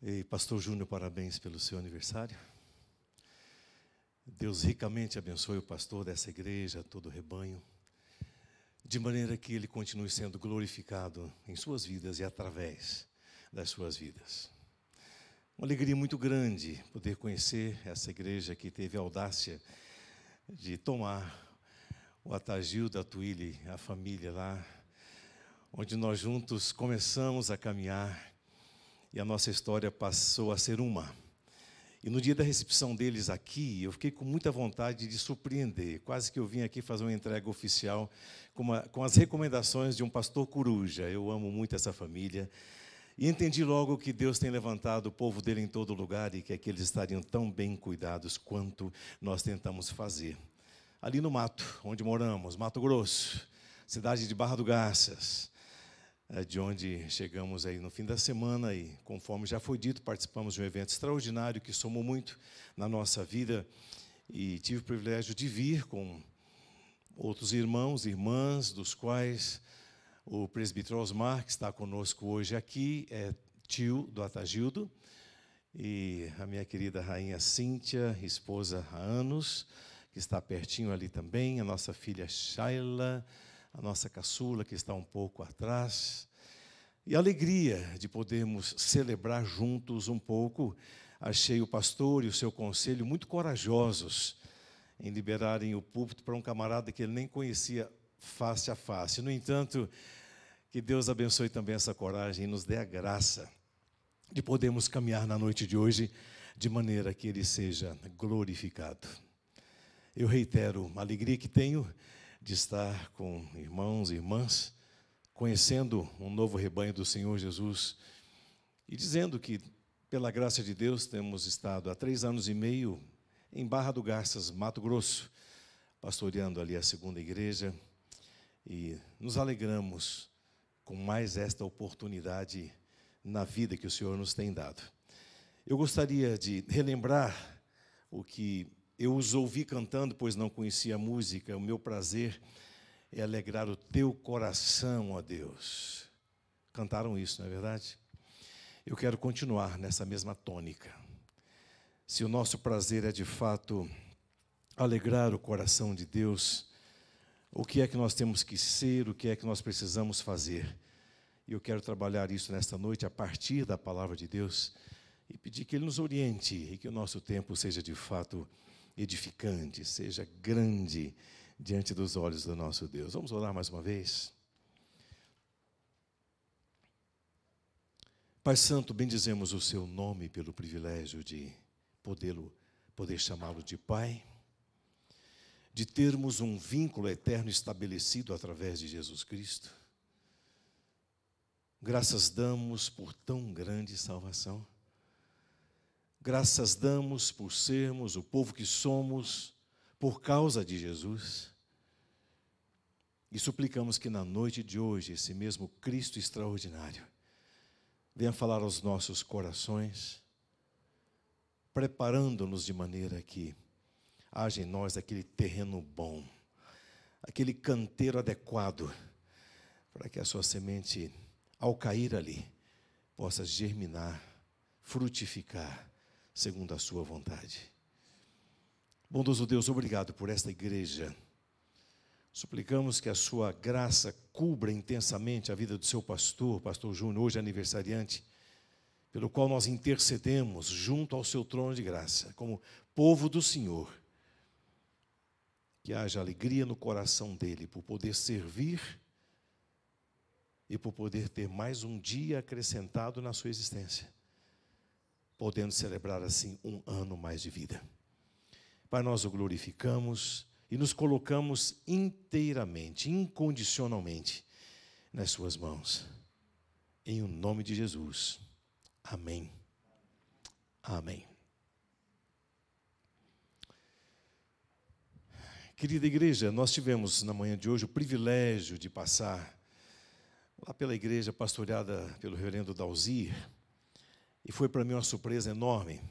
E Pastor Júnior, parabéns pelo seu aniversário. Deus ricamente abençoe o pastor dessa igreja, todo o rebanho, de maneira que ele continue sendo glorificado em suas vidas e através das suas vidas. Uma alegria muito grande poder conhecer essa igreja que teve a audácia de tomar o Atagildo, a Tuíli, a família lá, onde nós juntos começamos a caminhar e a nossa história passou a ser uma. E no dia da recepção deles aqui, eu fiquei com muita vontade de surpreender. Quase que eu vim aqui fazer uma entrega oficial com as recomendações de um pastor coruja. Eu amo muito essa família. E entendi logo que Deus tem levantado o povo dele em todo lugar e que aqui eles estariam tão bem cuidados quanto nós tentamos fazer. Ali no mato, onde moramos, Mato Grosso, cidade de Barra do Garças, de onde chegamos aí no fim da semana e, conforme já foi dito, participamos de um evento extraordinário que somou muito na nossa vida e tive o privilégio de vir com outros irmãos e irmãs, dos quais o presbítero Osmar, que está conosco hoje aqui, é tio do Atagildo, e a minha querida rainha Cíntia, esposa há anos, que está pertinho ali também, a nossa filha Shaila, a nossa caçula, que está um pouco atrás. E a alegria de podermos celebrar juntos um pouco. Achei o pastor e o seu conselho muito corajosos em liberarem o púlpito para um camarada que ele nem conhecia face a face. No entanto, que Deus abençoe também essa coragem e nos dê a graça de podermos caminhar na noite de hoje de maneira que Ele seja glorificado. Eu reitero a alegria que tenho de estar com irmãos e irmãs, conhecendo um novo rebanho do Senhor Jesus e dizendo que, pela graça de Deus, temos estado há 3 anos e meio em Barra do Garças, Mato Grosso, pastoreando ali a segunda igreja e nos alegramos com mais esta oportunidade na vida que o Senhor nos tem dado. Eu gostaria de relembrar o que eu os ouvi cantando, pois não conhecia a música. O meu prazer é alegrar o teu coração, ó Deus. Cantaram isso, não é verdade? Eu quero continuar nessa mesma tônica. Se o nosso prazer é, de fato, alegrar o coração de Deus, o que é que nós temos que ser, o que é que nós precisamos fazer? E eu quero trabalhar isso nesta noite a partir da palavra de Deus e pedir que Ele nos oriente e que o nosso tempo seja, de fato, edificante, seja grande diante dos olhos do nosso Deus. Vamos orar mais uma vez? Pai Santo, bendizemos o seu nome pelo privilégio de poder chamá-lo de Pai, de termos um vínculo eterno estabelecido através de Jesus Cristo. Graças damos por tão grande salvação. Graças damos por sermos o povo que somos por causa de Jesus. E suplicamos que na noite de hoje, esse mesmo Cristo extraordinário venha falar aos nossos corações, preparando-nos de maneira que haja em nós aquele terreno bom, aquele canteiro adequado, para que a sua semente, ao cair ali, possa germinar, frutificar, segundo a sua vontade. Bondoso Deus, obrigado por esta igreja. Suplicamos que a sua graça cubra intensamente a vida do seu pastor Júnior, hoje aniversariante, pelo qual nós intercedemos junto ao seu trono de graça, como povo do Senhor. Que haja alegria no coração dele por poder servir e por poder ter mais um dia acrescentado na sua existência, podendo celebrar assim um ano mais de vida. Pai, nós o glorificamos e nos colocamos inteiramente, incondicionalmente nas suas mãos. Em o nome de Jesus. Amém. Amém. Querida igreja, nós tivemos na manhã de hoje o privilégio de passar lá pela igreja pastoreada pelo reverendo Dalzir, e foi para mim uma surpresa enorme,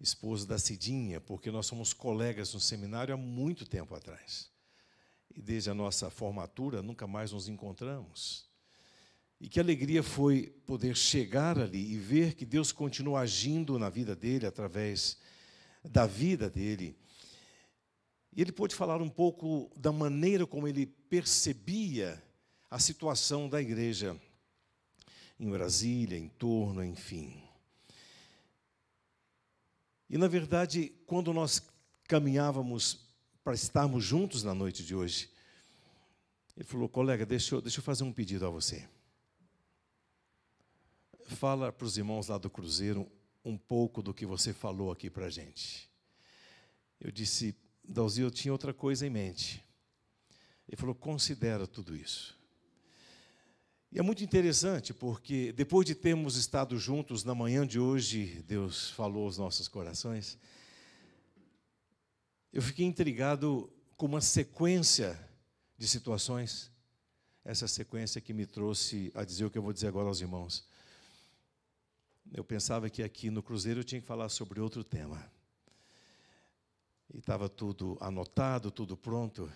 esposa da Cidinha, porque nós somos colegas no seminário há muito tempo atrás. E desde a nossa formatura, nunca mais nos encontramos. E que alegria foi poder chegar ali e ver que Deus continua agindo na vida dele, através da vida dele. E ele pôde falar um pouco da maneira como ele percebia a situação da igreja em Brasília, em torno, enfim. E, na verdade, quando nós caminhávamos para estarmos juntos na noite de hoje, ele falou: colega, deixa eu fazer um pedido a você. Fala para os irmãos lá do Cruzeiro um pouco do que você falou aqui para a gente. Eu disse: Dalzi, eu tinha outra coisa em mente. Ele falou: considera tudo isso. E é muito interessante, porque depois de termos estado juntos na manhã de hoje, Deus falou aos nossos corações, eu fiquei intrigado com uma sequência de situações, essa sequência que me trouxe a dizer o que eu vou dizer agora aos irmãos. Eu pensava que aqui no Cruzeiro eu tinha que falar sobre outro tema. E estava tudo anotado, tudo pronto.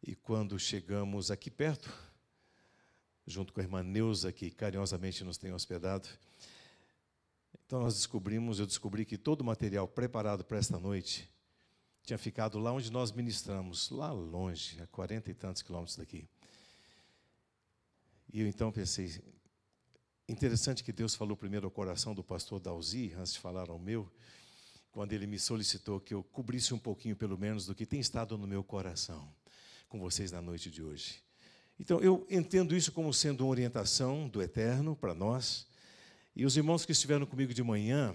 E quando chegamos aqui perto, junto com a irmã Neuza, que carinhosamente nos tem hospedado, então eu descobri que todo o material preparado para esta noite tinha ficado lá onde nós ministramos, lá longe, a 40 e tantos quilômetros daqui. E eu então pensei, interessante que Deus falou primeiro ao coração do pastor Dalzi, antes de falar ao meu, quando ele me solicitou que eu cobrisse um pouquinho, pelo menos, do que tem estado no meu coração com vocês na noite de hoje. Então, eu entendo isso como sendo uma orientação do Eterno para nós, e os irmãos que estiveram comigo de manhã,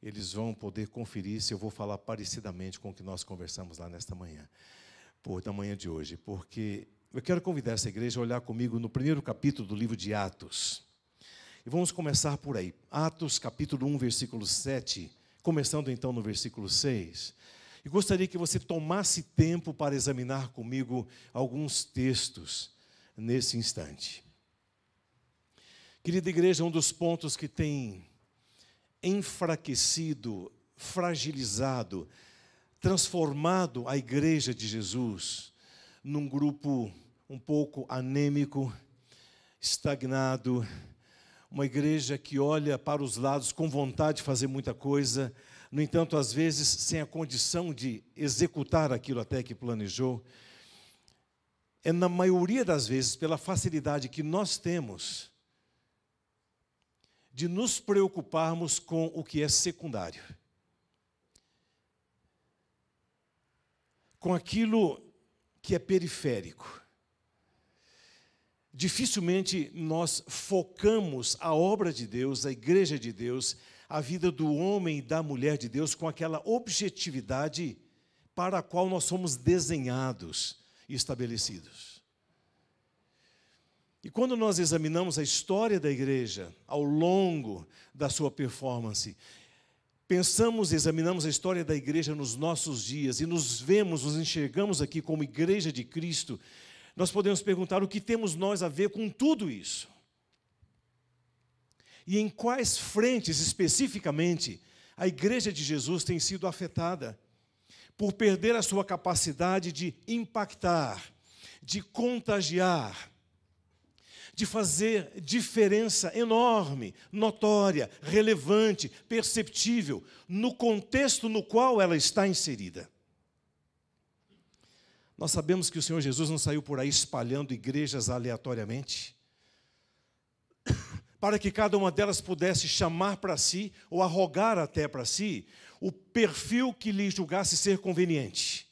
eles vão poder conferir se eu vou falar parecidamente com o que nós conversamos lá nesta manhã, na manhã de hoje, porque eu quero convidar essa igreja a olhar comigo no primeiro capítulo do livro de Atos. E vamos começar por aí. Atos, capítulo 1, versículo 7, começando então no versículo 6. E gostaria que você tomasse tempo para examinar comigo alguns textos nesse instante. Querida igreja, um dos pontos que tem enfraquecido, fragilizado, transformado a igreja de Jesus num grupo um pouco anêmico, estagnado, uma igreja que olha para os lados com vontade de fazer muita coisa, no entanto, às vezes, sem a condição de executar aquilo até que planejou. É, na maioria das vezes, pela facilidade que nós temos de nos preocuparmos com o que é secundário, com aquilo que é periférico. Dificilmente nós focamos a obra de Deus, a igreja de Deus, a vida do homem e da mulher de Deus com aquela objetividade para a qual nós somos desenhados e estabelecidos. E quando nós examinamos a história da igreja ao longo da sua performance, examinamos a história da igreja nos nossos dias e nos enxergamos aqui como igreja de Cristo, nós podemos perguntar o que temos nós a ver com tudo isso. E em quais frentes, especificamente, a igreja de Jesus tem sido afetada por perder a sua capacidade de impactar, de contagiar, de fazer diferença enorme, notória, relevante, perceptível, no contexto no qual ela está inserida. Nós sabemos que o Senhor Jesus não saiu por aí espalhando igrejas aleatoriamente, para que cada uma delas pudesse chamar para si, ou arrogar até para si, o perfil que lhe julgasse ser conveniente.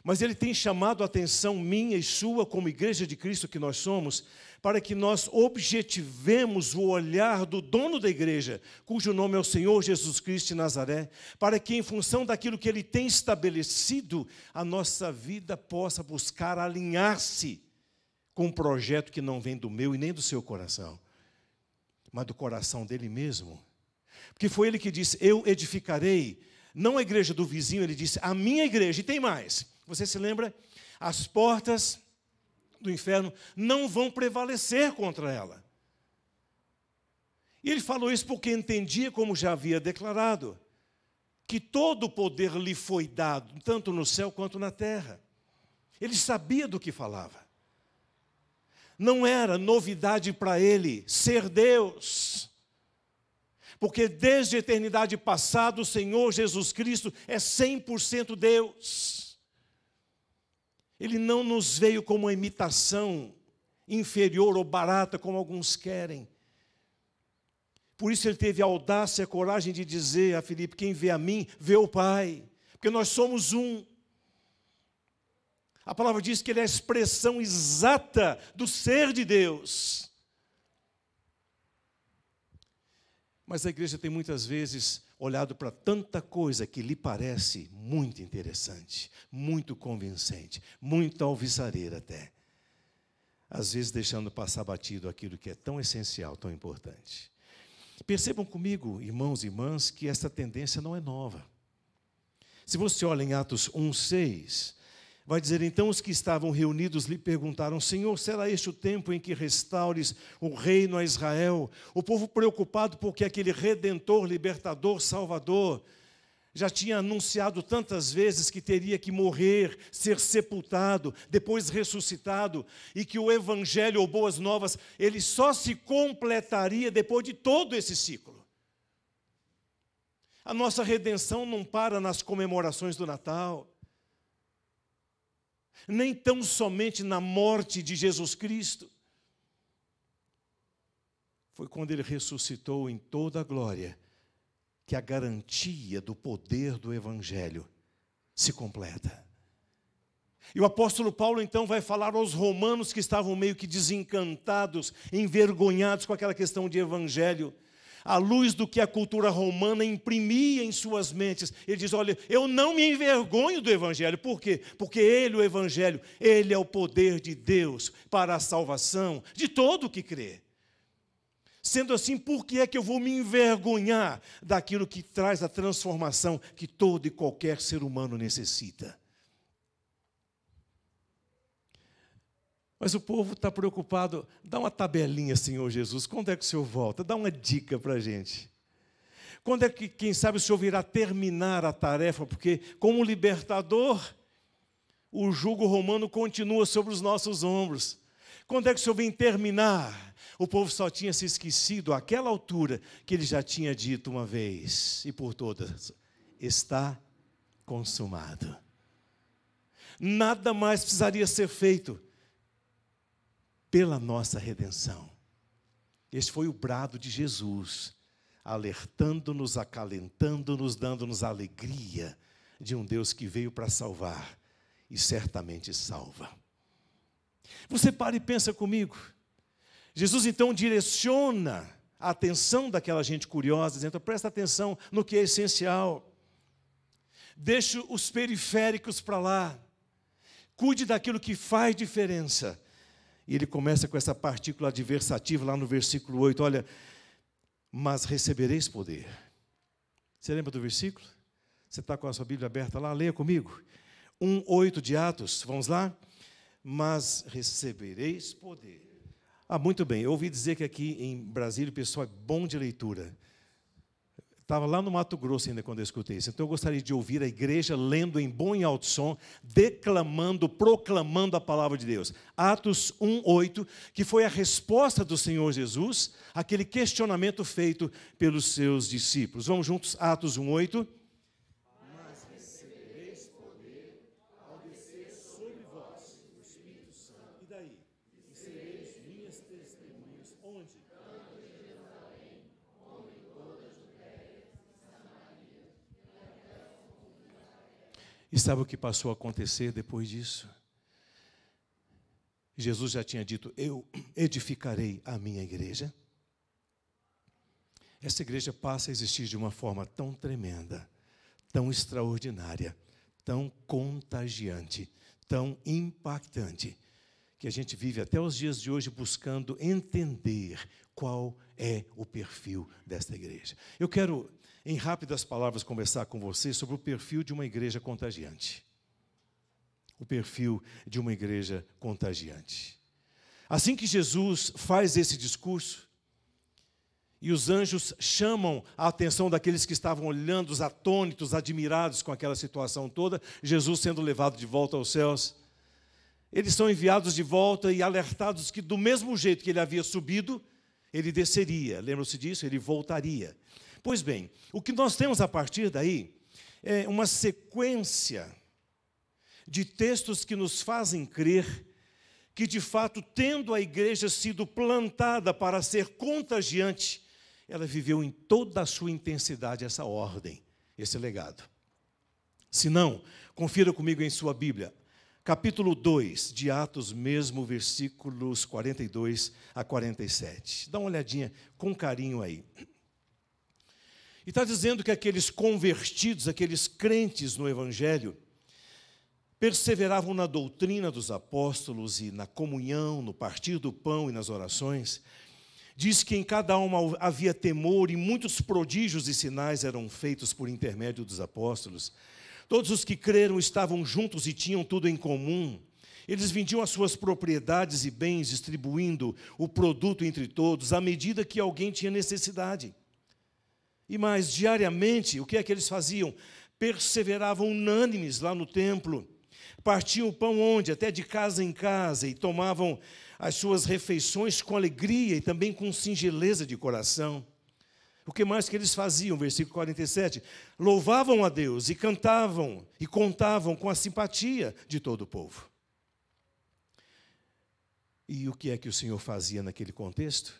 Mas Ele tem chamado a atenção minha e sua, como igreja de Cristo que nós somos, para que nós objetivemos o olhar do dono da igreja, cujo nome é o Senhor Jesus Cristo de Nazaré, para que, em função daquilo que Ele tem estabelecido, a nossa vida possa buscar alinhar-se com um projeto que não vem do meu e nem do seu coração, mas do coração dele mesmo. Porque foi Ele que disse: eu edificarei, não a igreja do vizinho, Ele disse, a minha igreja. E tem mais, você se lembra? As portas do inferno não vão prevalecer contra ela. E Ele falou isso porque entendia, como já havia declarado, que todo o poder lhe foi dado, tanto no céu quanto na terra. Ele sabia do que falava. Não era novidade para ele ser Deus. Porque desde a eternidade passada, o Senhor Jesus Cristo é 100% Deus. Ele não nos veio como uma imitação inferior ou barata, como alguns querem. Por isso ele teve a audácia e a coragem de dizer a Filipe: quem vê a mim, vê o Pai. Porque nós somos um. A palavra diz que ele é a expressão exata do ser de Deus. Mas a igreja tem muitas vezes olhado para tanta coisa que lhe parece muito interessante, muito convincente, muito alvissareira até. Às vezes deixando passar batido aquilo que é tão essencial, tão importante. Percebam comigo, irmãos e irmãs, que essa tendência não é nova. Se você olha em Atos 1:6, vai dizer: então os que estavam reunidos lhe perguntaram: Senhor, será este o tempo em que restaures o reino a Israel? O povo preocupado porque aquele Redentor, Libertador, Salvador, já tinha anunciado tantas vezes que teria que morrer, ser sepultado, depois ressuscitado, e que o Evangelho ou Boas Novas, ele só se completaria depois de todo esse ciclo. A nossa redenção não para nas comemorações do Natal, nem tão somente na morte de Jesus Cristo. Foi quando ele ressuscitou em toda a glória que a garantia do poder do Evangelho se completa. E o apóstolo Paulo então vai falar aos romanos que estavam meio que desencantados, envergonhados com aquela questão de Evangelho, à luz do que a cultura romana imprimia em suas mentes. Ele diz: olha, eu não me envergonho do Evangelho. Por quê? Porque ele, o Evangelho, ele é o poder de Deus para a salvação de todo o que crê. Sendo assim, por que é que eu vou me envergonhar daquilo que traz a transformação que todo e qualquer ser humano necessita? Mas o povo está preocupado. Dá uma tabelinha, Senhor Jesus. Quando é que o Senhor volta? Dá uma dica para a gente. Quando é que, quem sabe, o Senhor virá terminar a tarefa? Porque, como libertador, o jugo romano continua sobre os nossos ombros. Quando é que o Senhor vem terminar? O povo só tinha se esquecido, àquela altura, que ele já tinha dito uma vez, e por todas: está consumado. Nada mais precisaria ser feito pela nossa redenção. Este foi o brado de Jesus, alertando-nos, acalentando-nos, dando-nos a alegria de um Deus que veio para salvar e certamente salva. Você para e pensa comigo. Jesus então direciona a atenção daquela gente curiosa, dizendo: presta atenção no que é essencial. Deixe os periféricos para lá. Cuide daquilo que faz diferença. E ele começa com essa partícula adversativa lá no versículo 8. Olha, mas recebereis poder. Você lembra do versículo? Você está com a sua Bíblia aberta lá? Leia comigo. 1:8 de Atos, vamos lá? Mas recebereis poder. Muito bem, eu ouvi dizer que aqui em Brasília o pessoal é bom de leitura. Estava lá no Mato Grosso ainda quando eu escutei isso. Então eu gostaria de ouvir a igreja lendo em bom e alto som, declamando, proclamando a palavra de Deus. Atos 1:8, que foi a resposta do Senhor Jesus àquele questionamento feito pelos seus discípulos. Vamos juntos, Atos 1:8. Mas recebereis poder ao descer sobre vós o Espírito Santo. E daí? E sereis minhas testemunhas. Onde? E sabe o que passou a acontecer depois disso? Jesus já tinha dito: eu edificarei a minha igreja. Essa igreja passa a existir de uma forma tão tremenda, tão extraordinária, tão contagiante, tão impactante, que a gente vive até os dias de hoje buscando entender qual é o perfil desta igreja. Eu quero, em rápidas palavras, conversar com você sobre o perfil de uma igreja contagiante. O perfil de uma igreja contagiante. Assim que Jesus faz esse discurso, e os anjos chamam a atenção daqueles que estavam olhando, os atônitos, admirados com aquela situação toda, Jesus sendo levado de volta aos céus, eles são enviados de volta e alertados que do mesmo jeito que ele havia subido, ele desceria. Lembram-se disso? Ele voltaria. Pois bem, o que nós temos a partir daí é uma sequência de textos que nos fazem crer que, de fato, tendo a igreja sido plantada para ser contagiante, ela viveu em toda a sua intensidade essa ordem, esse legado. Se não, confira comigo em sua Bíblia, capítulo 2 de Atos mesmo, versículos 42 a 47. Dá uma olhadinha com carinho aí. E está dizendo que aqueles convertidos, aqueles crentes no Evangelho, perseveravam na doutrina dos apóstolos e na comunhão, no partir do pão e nas orações. Diz que em cada alma havia temor e muitos prodígios e sinais eram feitos por intermédio dos apóstolos. Todos os que creram estavam juntos e tinham tudo em comum. Eles vendiam as suas propriedades e bens, distribuindo o produto entre todos, à medida que alguém tinha necessidade. E mais, diariamente, o que é que eles faziam? Perseveravam unânimes lá no templo. Partiam o pão onde? Até de casa em casa, e tomavam as suas refeições com alegria e também com singeleza de coração. O que mais que eles faziam? Versículo 47. Louvavam a Deus e cantavam e contavam com a simpatia de todo o povo. E o que é que o Senhor fazia naquele contexto?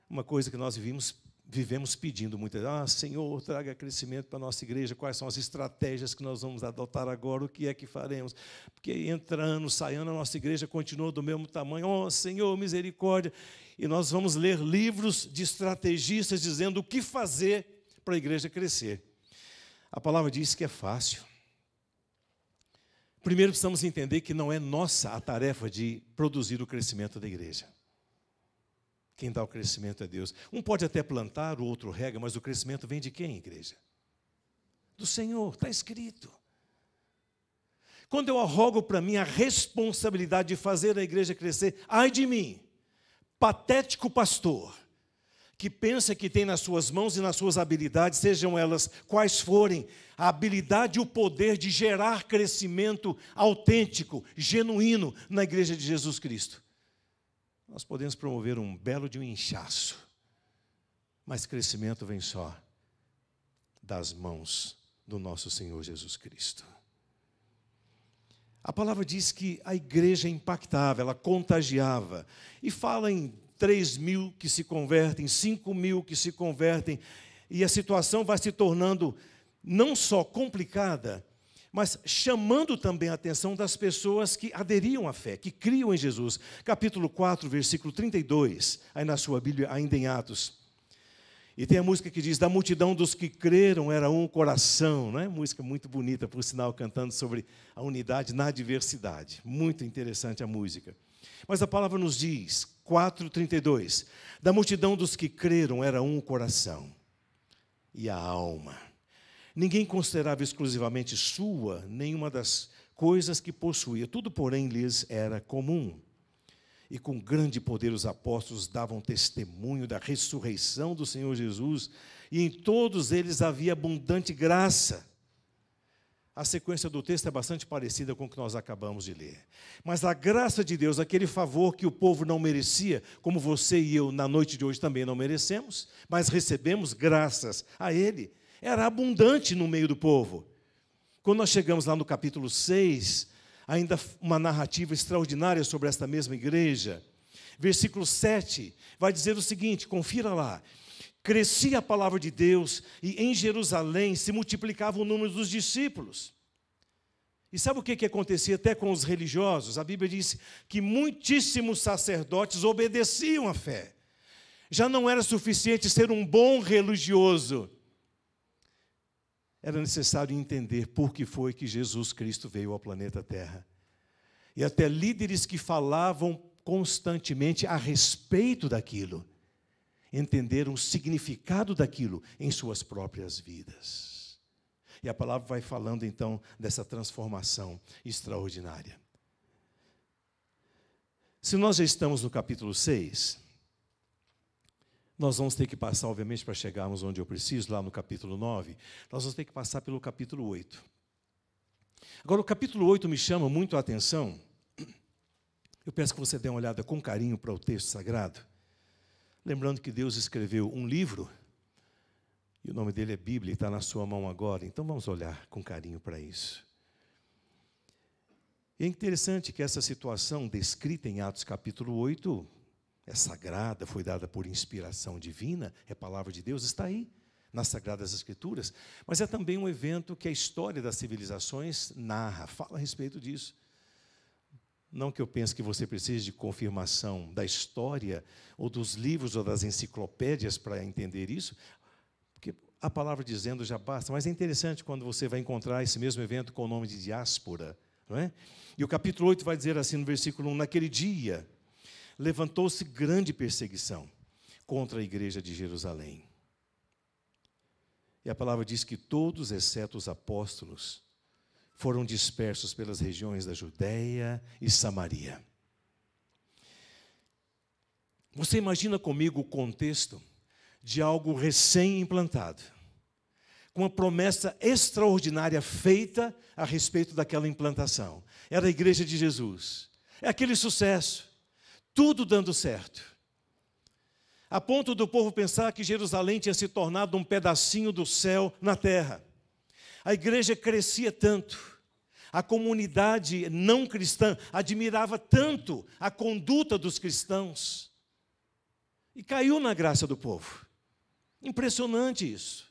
Uma coisa que nós vivemos pedindo muitas vezes: Senhor, traga crescimento para a nossa igreja, quais são as estratégias que nós vamos adotar agora, o que é que faremos? Porque entra ano, sai ano, a nossa igreja continua do mesmo tamanho. Senhor, misericórdia. E nós vamos ler livros de estrategistas dizendo o que fazer para a igreja crescer. A palavra diz que é fácil. Primeiro precisamos entender que não é nossa a tarefa de produzir o crescimento da igreja. Quem dá o crescimento é Deus. Um pode até plantar, o outro rega, mas o crescimento vem de quem, igreja? Do Senhor, está escrito. Quando eu arrogo para mim a responsabilidade de fazer a igreja crescer, ai de mim, patético pastor, que pensa que tem nas suas mãos e nas suas habilidades, sejam elas quais forem, a habilidade e o poder de gerar crescimento autêntico, genuíno na igreja de Jesus Cristo. Nós podemos promover um belo de um inchaço, mas crescimento vem só das mãos do nosso Senhor Jesus Cristo. A palavra diz que a igreja impactava, ela contagiava, e fala em 3.000 que se convertem, 5.000 que se convertem, e a situação vai se tornando não só complicada, mas chamando também a atenção das pessoas que aderiam à fé, que criam em Jesus. Capítulo 4, versículo 32, aí na sua Bíblia, ainda em Atos. E tem a música que diz: da multidão dos que creram era um coração, não é? Música muito bonita, por sinal, cantando sobre a unidade na diversidade. Muito interessante a música. Mas a palavra nos diz, 4:32, da multidão dos que creram era um coração e a alma. Ninguém considerava exclusivamente sua nenhuma das coisas que possuía. Tudo, porém, lhes era comum. E com grande poder os apóstolos davam testemunho da ressurreição do Senhor Jesus, e em todos eles havia abundante graça. A sequência do texto é bastante parecida com o que nós acabamos de ler. Mas a graça de Deus, aquele favor que o povo não merecia, como você e eu na noite de hoje também não merecemos, mas recebemos graças a Ele, era abundante no meio do povo. Quando nós chegamos lá no capítulo 6, ainda uma narrativa extraordinária sobre esta mesma igreja. Versículo 7 vai dizer o seguinte, confira lá: crescia a palavra de Deus e em Jerusalém se multiplicava o número dos discípulos. E sabe o que acontecia até com os religiosos? A Bíblia diz que muitíssimos sacerdotes obedeciam à fé. Já não era suficiente ser um bom religioso. Era necessário entender por que foi que Jesus Cristo veio ao planeta Terra. E até líderes que falavam constantemente a respeito daquilo, entenderam o significado daquilo em suas próprias vidas. E a palavra vai falando então dessa transformação extraordinária. Se nós já estamos no capítulo 6, nós vamos ter que passar, obviamente, para chegarmos onde eu preciso, lá no capítulo 9, nós vamos ter que passar pelo capítulo 8. Agora, o capítulo 8 me chama muito a atenção. Eu peço que você dê uma olhada com carinho para o texto sagrado. Lembrando que Deus escreveu um livro, e o nome dele é Bíblia, e está na sua mão agora. Então vamos olhar com carinho para isso. E é interessante que essa situação descrita em Atos capítulo 8 é sagrada, foi dada por inspiração divina, é palavra de Deus, está aí, nas Sagradas Escrituras. Mas é também um evento que a história das civilizações narra, fala a respeito disso. Não que eu pense que você precise de confirmação da história, ou dos livros, ou das enciclopédias para entender isso, porque a palavra dizendo já basta. Mas é interessante quando você vai encontrar esse mesmo evento com o nome de diáspora, não é? E o capítulo 8 vai dizer assim no versículo 1, naquele dia, levantou-se grande perseguição contra a igreja de Jerusalém. E a palavra diz que todos, exceto os apóstolos, foram dispersos pelas regiões da Judéia e Samaria. Você imagina comigo o contexto de algo recém-implantado, com uma promessa extraordinária feita a respeito daquela implantação. Era a igreja de Jesus. É aquele sucesso, tudo dando certo. A ponto do povo pensar que Jerusalém tinha se tornado um pedacinho do céu na terra. A igreja crescia tanto, a comunidade não cristã admirava tanto a conduta dos cristãos, e caiu na graça do povo. Impressionante isso.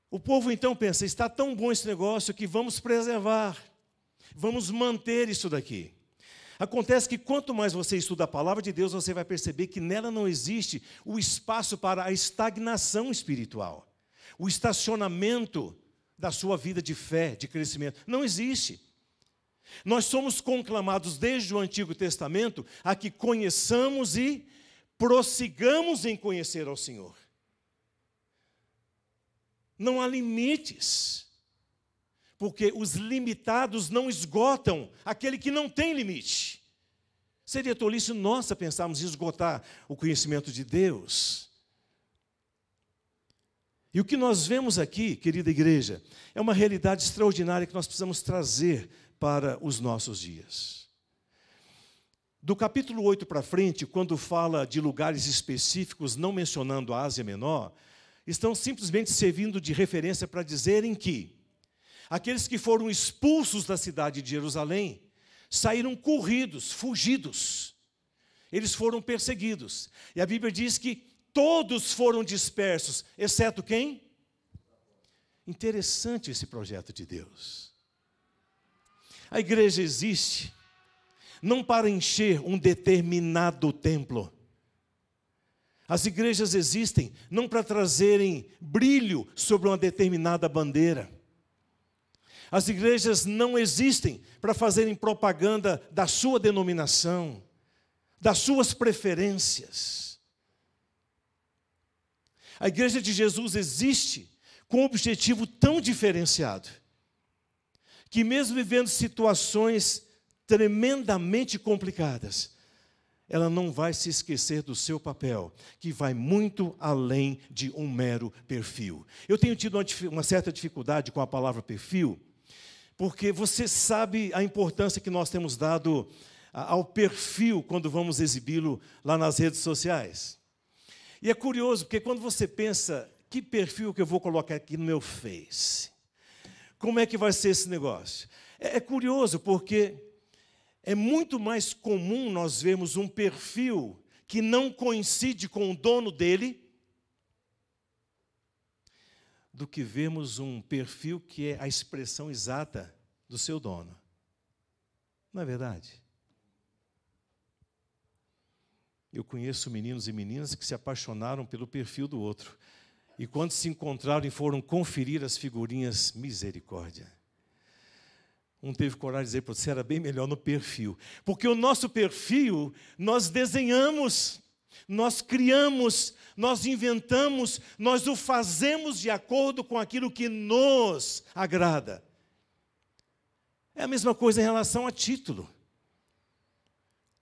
O povo então pensa, está tão bom esse negócio que vamos preservar, vamos manter isso daqui. Acontece que quanto mais você estuda a palavra de Deus, você vai perceber que nela não existe o espaço para a estagnação espiritual, o estacionamento da sua vida de fé, de crescimento. Não existe. Nós somos conclamados desde o Antigo Testamento a que conheçamos e prossigamos em conhecer ao Senhor. Não há limites, porque os limitados não esgotam aquele que não tem limite. Seria tolice nossa pensarmos em esgotar o conhecimento de Deus. E o que nós vemos aqui, querida igreja, é uma realidade extraordinária que nós precisamos trazer para os nossos dias. Do capítulo 8 para frente, quando fala de lugares específicos, não mencionando a Ásia Menor, estão simplesmente servindo de referência para dizerem que aqueles que foram expulsos da cidade de Jerusalém saíram corridos, fugidos. Eles foram perseguidos. E a Bíblia diz que todos foram dispersos, exceto quem? Interessante esse projeto de Deus. A igreja existe não para encher um determinado templo. As igrejas existem não para trazerem brilho sobre uma determinada bandeira. As igrejas não existem para fazerem propaganda da sua denominação, das suas preferências. A igreja de Jesus existe com um objetivo tão diferenciado, que mesmo vivendo situações tremendamente complicadas, ela não vai se esquecer do seu papel, que vai muito além de um mero perfil. Eu tenho tido uma certa dificuldade com a palavra perfil, porque você sabe a importância que nós temos dado ao perfil quando vamos exibi-lo lá nas redes sociais. E é curioso, porque quando você pensa, que perfil que eu vou colocar aqui no meu Face? Como é que vai ser esse negócio? É curioso, porque é muito mais comum nós vermos um perfil que não coincide com o dono dele, do que vermos um perfil que é a expressão exata do seu dono. Não é verdade? Eu conheço meninos e meninas que se apaixonaram pelo perfil do outro. E quando se encontraram e foram conferir as figurinhas, misericórdia. Um teve coragem de dizer para você, era bem melhor no perfil. Porque o nosso perfil, nós desenhamos, nós criamos, nós inventamos, nós o fazemos de acordo com aquilo que nos agrada. É a mesma coisa em relação a título.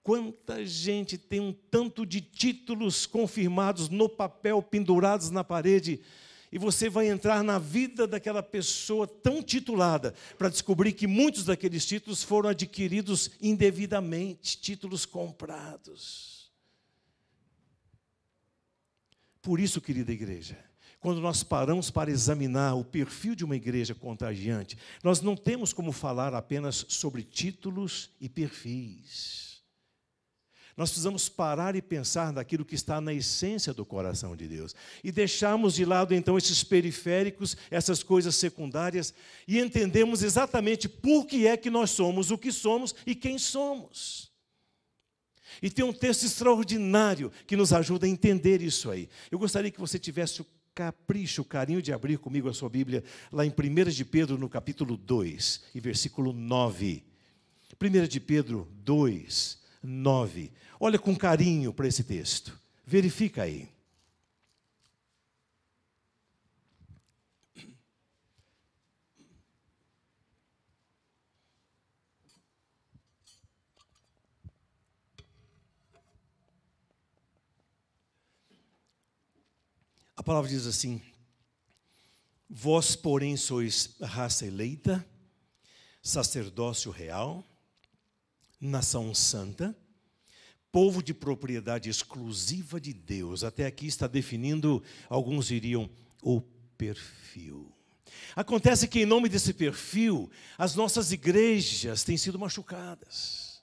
Quanta gente tem um tanto de títulos confirmados no papel, pendurados na parede, E você vai entrar na vida daquela pessoa tão titulada, para descobrir que muitos daqueles títulos foram adquiridos indevidamente, títulos comprados. Por isso, querida igreja, quando nós paramos para examinar o perfil de uma igreja contagiante, nós não temos como falar apenas sobre títulos e perfis. Nós precisamos parar e pensar naquilo que está na essência do coração de Deus. E deixarmos de lado, então, esses periféricos, essas coisas secundárias, e entendemos exatamente por que é que nós somos o que somos e quem somos. E tem um texto extraordinário que nos ajuda a entender isso aí. Eu gostaria que você tivesse o capricho, o carinho de abrir comigo a sua Bíblia, lá em 1 de Pedro, no capítulo 2, e versículo 9. 1 de Pedro 2, 9. Olha com carinho para esse texto. Verifica aí. A palavra diz assim: vós, porém, sois raça eleita, sacerdócio real, nação santa, povo de propriedade exclusiva de Deus. Até aqui está definindo, alguns diriam, o perfil. Acontece que, em nome desse perfil, as nossas igrejas têm sido machucadas.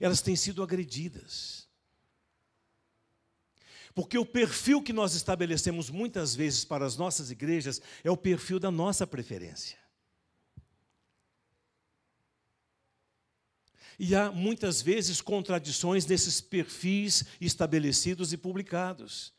Elas têm sido agredidas. Porque o perfil que nós estabelecemos muitas vezes para as nossas igrejas é o perfil da nossa preferência. E há, muitas vezes, contradições nesses perfis estabelecidos e publicados.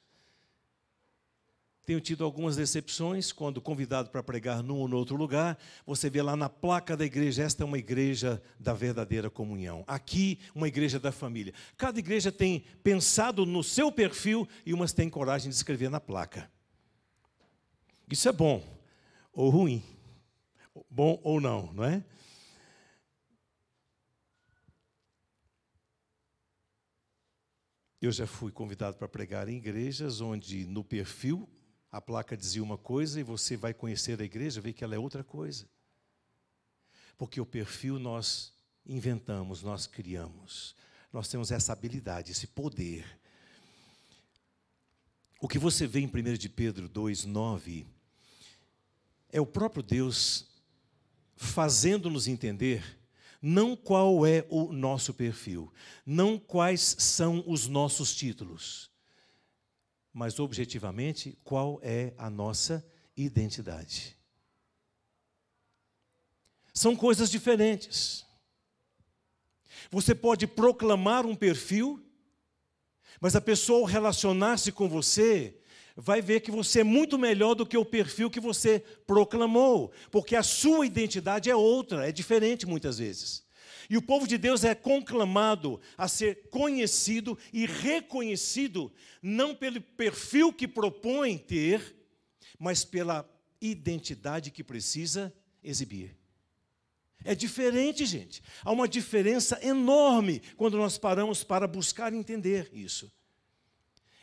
Tenho tido algumas decepções, quando convidado para pregar num ou no outro lugar, você vê lá na placa da igreja, esta é uma igreja da verdadeira comunhão. Aqui, uma igreja da família. Cada igreja tem pensado no seu perfil e umas têm coragem de escrever na placa. Isso é bom ou ruim. Bom ou não, não é? Eu já fui convidado para pregar em igrejas onde no perfil a placa dizia uma coisa e você vai conhecer a igreja, ver que ela é outra coisa. Porque o perfil nós inventamos, nós criamos. Nós temos essa habilidade, esse poder. O que você vê em 1 de Pedro 2,9 é o próprio Deus fazendo-nos entender não qual é o nosso perfil, não quais são os nossos títulos, mas objetivamente qual é a nossa identidade. São coisas diferentes. Você pode proclamar um perfil, mas a pessoa, ao relacionar-se com você, vai ver que você é muito melhor do que o perfil que você proclamou, porque a sua identidade é outra, é diferente muitas vezes. E o povo de Deus é conclamado a ser conhecido e reconhecido, não pelo perfil que propõe ter, mas pela identidade que precisa exibir. É diferente, gente. Há uma diferença enorme quando nós paramos para buscar entender isso.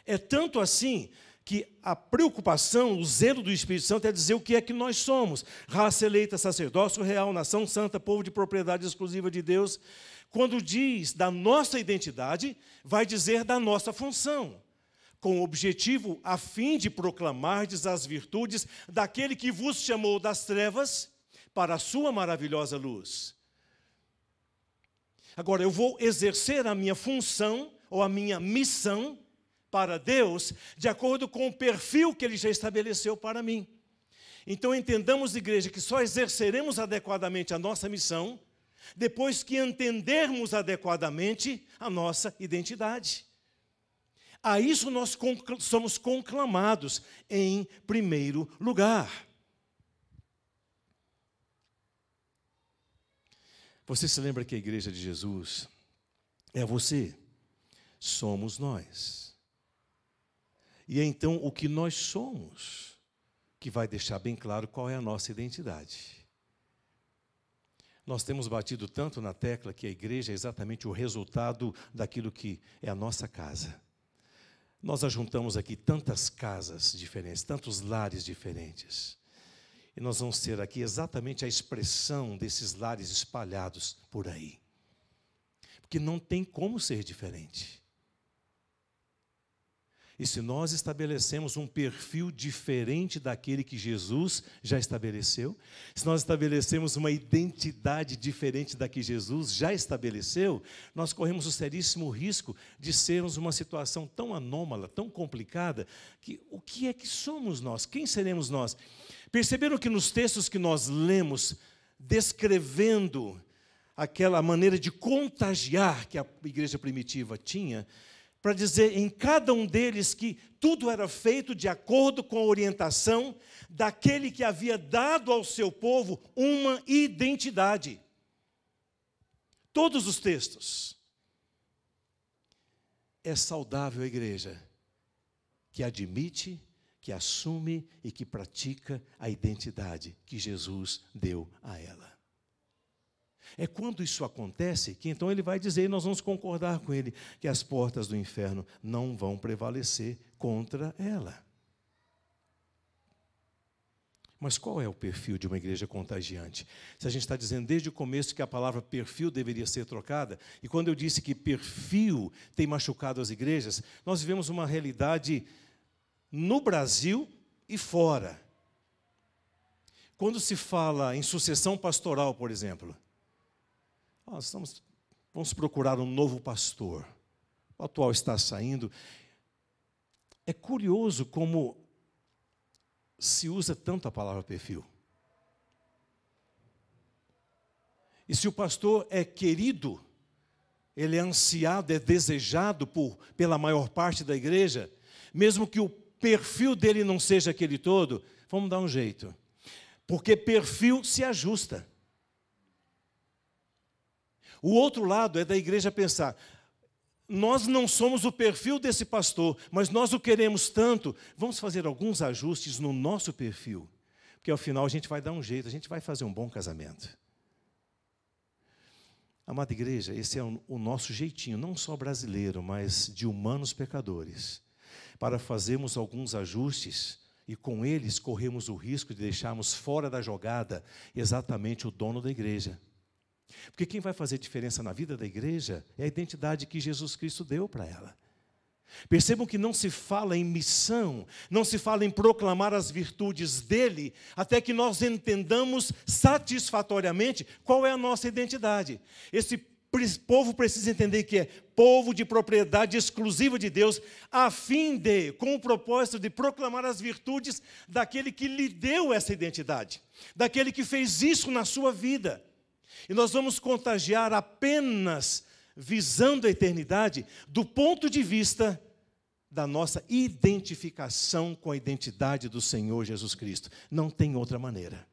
É tanto assim que a preocupação, o zelo do Espírito Santo é dizer o que é que nós somos. Raça eleita, sacerdócio real, nação santa, povo de propriedade exclusiva de Deus. Quando diz da nossa identidade, vai dizer da nossa função, com o objetivo a fim de proclamardes as virtudes daquele que vos chamou das trevas para a sua maravilhosa luz. Agora, eu vou exercer a minha função ou a minha missão para Deus, de acordo com o perfil que Ele já estabeleceu para mim. Então, entendamos, igreja, que só exerceremos adequadamente a nossa missão depois que entendermos adequadamente a nossa identidade. A isso nós somos conclamados em primeiro lugar. Você se lembra que a igreja de Jesus é você? Somos nós. E é então o que nós somos que vai deixar bem claro qual é a nossa identidade. Nós temos batido tanto na tecla que a igreja é exatamente o resultado daquilo que é a nossa casa. Nós ajuntamos aqui tantas casas diferentes, tantos lares diferentes. E nós vamos ter aqui exatamente a expressão desses lares espalhados por aí. Porque não tem como ser diferente. E se nós estabelecemos um perfil diferente daquele que Jesus já estabeleceu, se nós estabelecemos uma identidade diferente da que Jesus já estabeleceu, nós corremos o seríssimo risco de sermos uma situação tão anômala, tão complicada, que o que é que somos nós? Quem seremos nós? Perceberam que nos textos que nós lemos, descrevendo aquela maneira de contagiar que a igreja primitiva tinha, para dizer em cada um deles que tudo era feito de acordo com a orientação daquele que havia dado ao seu povo uma identidade. Todos os textos. É saudável a igreja que admite, que assume e que pratica a identidade que Jesus deu a ela. É quando isso acontece que então ele vai dizer, e nós vamos concordar com ele, que as portas do inferno não vão prevalecer contra ela. Mas qual é o perfil de uma igreja contagiante? Se a gente está dizendo desde o começo que a palavra perfil deveria ser trocada, e quando eu disse que perfil tem machucado as igrejas, nós vivemos uma realidade no Brasil e fora. Quando se fala em sucessão pastoral, por exemplo, vamos procurar um novo pastor. O atual está saindo. É curioso como se usa tanto a palavra perfil. E se o pastor é querido, ele é ansiado, é desejado pela maior parte da igreja, mesmo que o perfil dele não seja aquele todo, vamos dar um jeito. Porque perfil se ajusta. O outro lado é da igreja pensar, nós não somos o perfil desse pastor, mas nós o queremos tanto, vamos fazer alguns ajustes no nosso perfil, porque ao final a gente vai dar um jeito, a gente vai fazer um bom casamento. Amada igreja, esse é o nosso jeitinho, não só brasileiro, mas de humanos pecadores, para fazermos alguns ajustes e com eles corremos o risco de deixarmos fora da jogada exatamente o dono da igreja. Porque quem vai fazer diferença na vida da igreja é a identidade que Jesus Cristo deu para ela. Percebam que não se fala em missão, não se fala em proclamar as virtudes dele, até que nós entendamos satisfatoriamente qual é a nossa identidade. Esse povo precisa entender que é povo de propriedade exclusiva de Deus, a fim de, com o propósito de proclamar as virtudes daquele que lhe deu essa identidade, daquele que fez isso na sua vida. E nós vamos contagiar apenas visando a eternidade do ponto de vista da nossa identificação com a identidade do Senhor Jesus Cristo. Não tem outra maneira.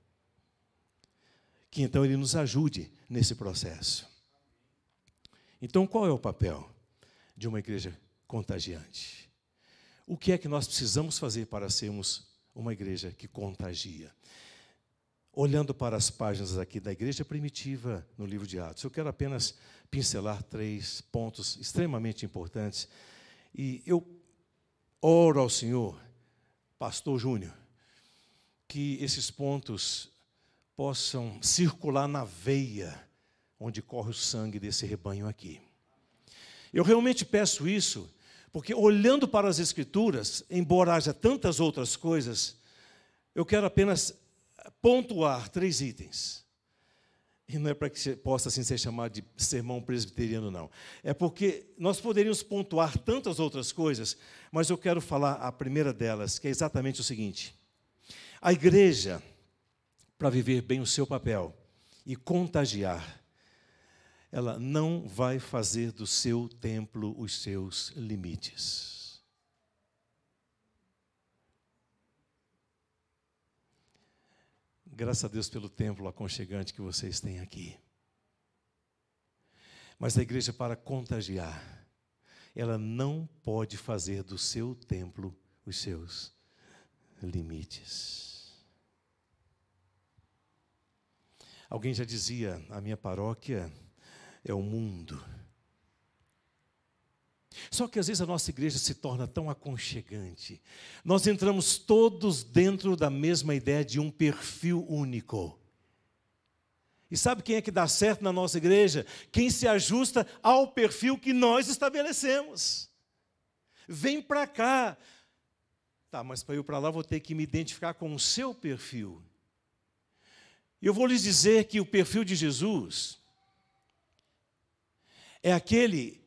Que então Ele nos ajude nesse processo. Então, qual é o papel de uma igreja contagiante? O que é que nós precisamos fazer para sermos uma igreja que contagia? Olhando para as páginas aqui da igreja primitiva no livro de Atos, eu quero apenas pincelar 3 pontos extremamente importantes. E eu oro ao Senhor, pastor Júnior, que esses pontos possam circular na veia onde corre o sangue desse rebanho aqui. Eu realmente peço isso, porque olhando para as Escrituras, embora haja tantas outras coisas, eu quero apenas pontuar 3 itens. E não é para que possa assim ser chamado de sermão presbiteriano, não. É porque nós poderíamos pontuar tantas outras coisas, mas eu quero falar a primeira delas, que é exatamente o seguinte. A igreja, para viver bem o seu papel e contagiar, ela não vai fazer do seu templo os seus limites. Graças a Deus pelo templo aconchegante que vocês têm aqui. Mas a igreja, para contagiar, ela não pode fazer do seu templo os seus limites. Alguém já dizia, a minha paróquia é o mundo. Só que às vezes a nossa igreja se torna tão aconchegante. Nós entramos todos dentro da mesma ideia de um perfil único. E sabe quem é que dá certo na nossa igreja? Quem se ajusta ao perfil que nós estabelecemos. Vem para cá. Tá, mas para eu ir para lá vou ter que me identificar com o seu perfil. E eu vou lhes dizer que o perfil de Jesus é aquele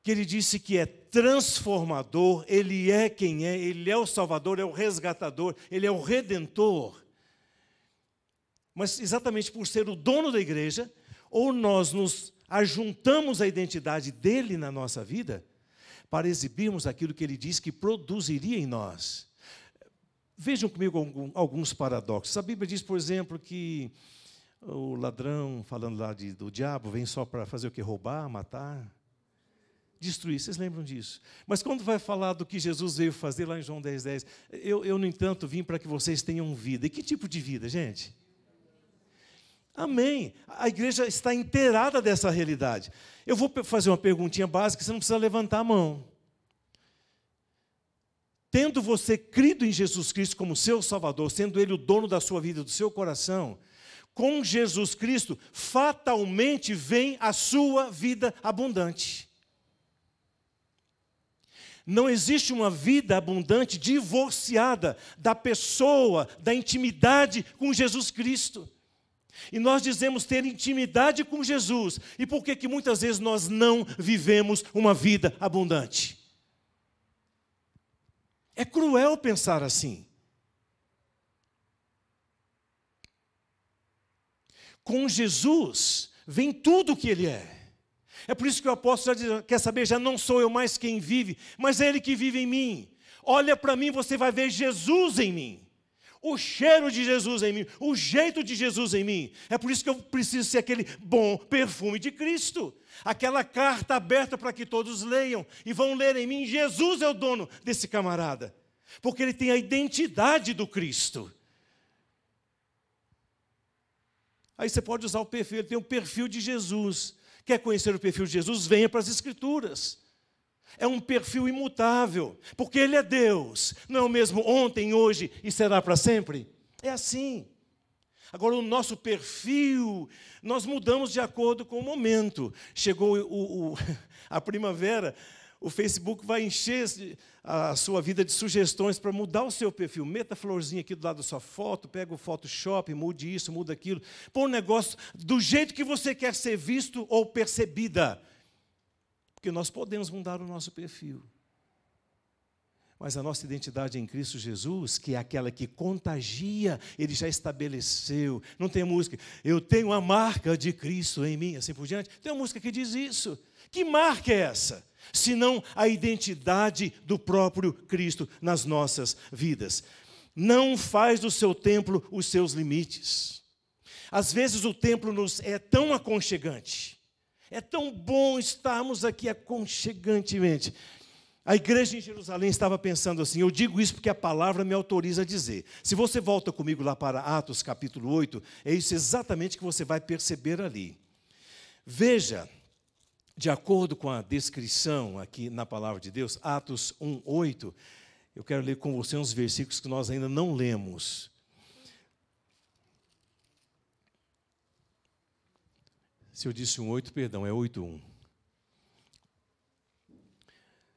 que ele disse que é transformador, ele é quem é, ele é o Salvador, é o resgatador, ele é o Redentor. Mas exatamente por ser o dono da igreja, ou nós nos ajuntamos à identidade dele na nossa vida, para exibirmos aquilo que ele disse que produziria em nós. Vejam comigo alguns paradoxos. A Bíblia diz, por exemplo, que o ladrão, falando lá do diabo, vem só para fazer o quê? Roubar, matar, destruir. Vocês lembram disso? Mas quando vai falar do que Jesus veio fazer lá em João 10:10, eu, no entanto, vim para que vocês tenham vida. E que tipo de vida, gente? Amém. A igreja está inteirada dessa realidade. Eu vou fazer uma perguntinha básica, você não precisa levantar a mão. Tendo você crido em Jesus Cristo como seu Salvador, sendo Ele o dono da sua vida, do seu coração, com Jesus Cristo, fatalmente vem a sua vida abundante. Não existe uma vida abundante divorciada da pessoa, da intimidade com Jesus Cristo. E nós dizemos ter intimidade com Jesus. E por que muitas vezes nós não vivemos uma vida abundante? É cruel pensar assim. Com Jesus vem tudo o que Ele é. É por isso que o apóstolo já diz, quer saber, já não sou eu mais quem vive, mas é Ele que vive em mim. Olha para mim, você vai ver Jesus em mim. O cheiro de Jesus em mim, o jeito de Jesus em mim. É por isso que eu preciso ser aquele bom perfume de Cristo. Aquela carta aberta para que todos leiam e vão ler em mim. Jesus é o dono desse camarada, porque ele tem a identidade do Cristo. Aí você pode usar o perfil, ele tem o perfil de Jesus. Quer conhecer o perfil de Jesus? Venha para as Escrituras. É um perfil imutável, porque Ele é Deus. Não é o mesmo ontem, hoje e será para sempre? É assim. Agora, o nosso perfil, nós mudamos de acordo com o momento. Chegou a primavera, o Facebook vai encher a sua vida de sugestões para mudar o seu perfil. Meta a florzinha aqui do lado da sua foto, pega o Photoshop, mude isso, muda aquilo. Põe um negócio do jeito que você quer ser visto ou percebida. Porque nós podemos mudar o nosso perfil. Mas a nossa identidade em Cristo Jesus, que é aquela que contagia, Ele já estabeleceu. Não tem música, eu tenho a marca de Cristo em mim, assim por diante. Tem uma música que diz isso. Que marca é essa? Senão a identidade do próprio Cristo nas nossas vidas. Não faz do seu templo os seus limites. Às vezes o templo nos é tão aconchegante. É tão bom estarmos aqui aconchegantemente. A igreja em Jerusalém estava pensando assim, eu digo isso porque a palavra me autoriza a dizer. Se você volta comigo lá para Atos capítulo 8, é isso exatamente que você vai perceber ali. Veja, de acordo com a descrição aqui na palavra de Deus, Atos 1:8, eu quero ler com você uns versículos que nós ainda não lemos. Se eu disse 1:8, perdão, é 8:1.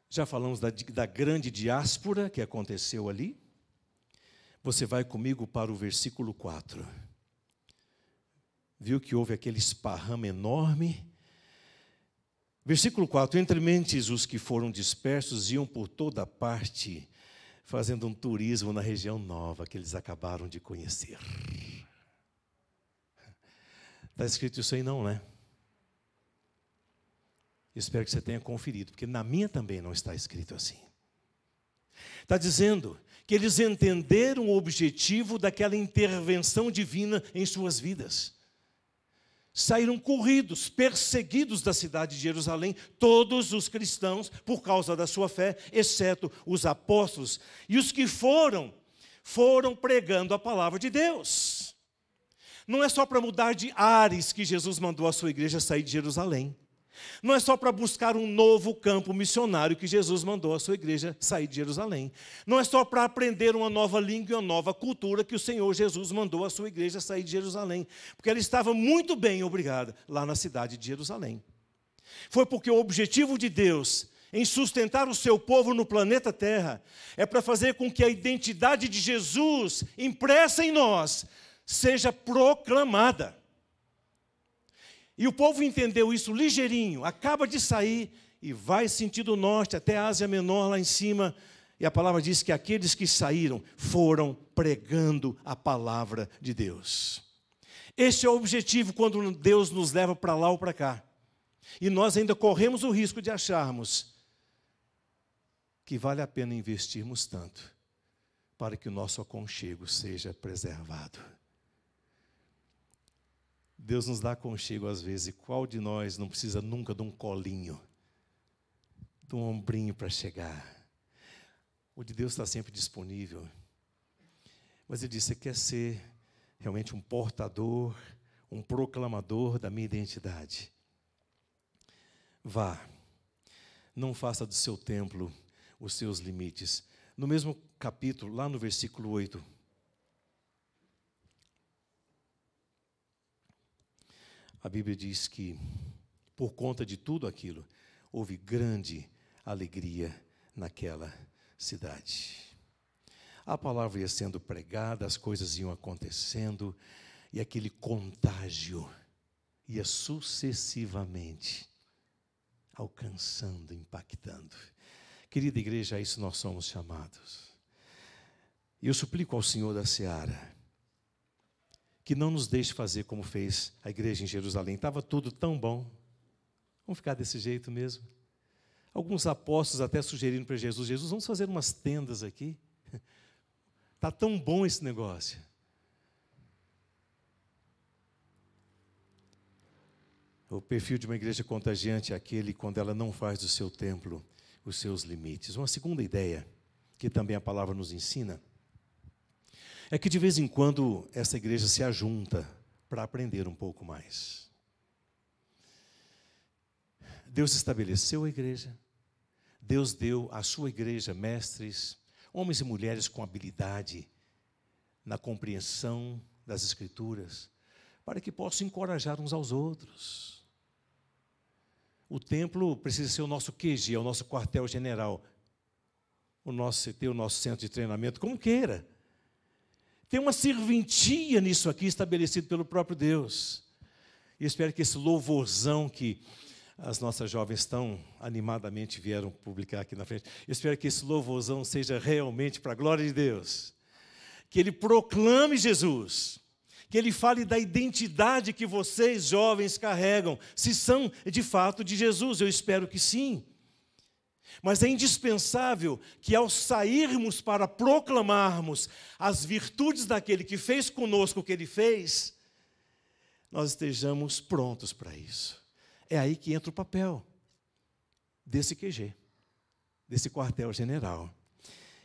Já falamos da grande diáspora que aconteceu ali. Você vai comigo para o versículo 4. Viu que houve aquele esparrame enorme? Versículo 4. Entre mentes os que foram dispersos iam por toda parte, fazendo um turismo na região nova que eles acabaram de conhecer. Está escrito isso aí não, né? Espero que você tenha conferido, porque na minha também não está escrito assim. Está dizendo que eles entenderam o objetivo daquela intervenção divina em suas vidas. Saíram corridos, perseguidos da cidade de Jerusalém, todos os cristãos, por causa da sua fé, exceto os apóstolos. E os que foram pregando a palavra de Deus. Não é só para mudar de ares que Jesus mandou a sua igreja sair de Jerusalém. Não é só para buscar um novo campo missionário que Jesus mandou a sua igreja sair de Jerusalém. Não é só para aprender uma nova língua e uma nova cultura que o Senhor Jesus mandou a sua igreja sair de Jerusalém. Porque ela estava muito bem, obrigada, lá na cidade de Jerusalém. Foi porque o objetivo de Deus em sustentar o seu povo no planeta Terra é para fazer com que a identidade de Jesus impressa em nós seja proclamada. E o povo entendeu isso ligeirinho, acaba de sair e vai sentido norte até a Ásia Menor lá em cima. E a palavra diz que aqueles que saíram foram pregando a palavra de Deus. Este é o objetivo quando Deus nos leva para lá ou para cá. E nós ainda corremos o risco de acharmos que vale a pena investirmos tanto para que o nosso aconchego seja preservado. Deus nos dá aconchego às vezes, e qual de nós não precisa nunca de um colinho, de um ombrinho para chegar? O de Deus está sempre disponível. Mas Ele disse: você quer ser realmente um portador, um proclamador da minha identidade? Vá, não faça do seu templo os seus limites. No mesmo capítulo, lá no versículo 8, a Bíblia diz que, por conta de tudo aquilo, houve grande alegria naquela cidade. A palavra ia sendo pregada, as coisas iam acontecendo, e aquele contágio ia sucessivamente alcançando, impactando. Querida igreja, a isso nós somos chamados. E eu suplico ao Senhor da Seara que não nos deixe fazer como fez a igreja em Jerusalém. Estava tudo tão bom. Vamos ficar desse jeito mesmo. Alguns apóstolos até sugeriram para Jesus: Jesus, vamos fazer umas tendas aqui. Está tão bom esse negócio. O perfil de uma igreja contagiante é aquele quando ela não faz do seu templo os seus limites. Uma segunda ideia, que também a palavra nos ensina, é que de vez em quando essa igreja se ajunta para aprender um pouco mais. Deus estabeleceu a igreja, Deus deu à sua igreja mestres, homens e mulheres com habilidade na compreensão das Escrituras, para que possam encorajar uns aos outros. O templo precisa ser o nosso QG, é o nosso quartel-general, o nosso CT, o nosso centro de treinamento, como queira. Tem uma serventia nisso aqui, estabelecido pelo próprio Deus. E eu espero que esse louvorzão que as nossas jovens tão animadamente vieram publicar aqui na frente, eu espero que esse louvorzão seja realmente para a glória de Deus. Que ele proclame Jesus. Que ele fale da identidade que vocês, jovens, carregam. Se são, de fato, de Jesus. Eu espero que sim. Mas é indispensável que, ao sairmos para proclamarmos as virtudes daquele que fez conosco o que ele fez, nós estejamos prontos para isso. É aí que entra o papel desse QG, desse quartel-general.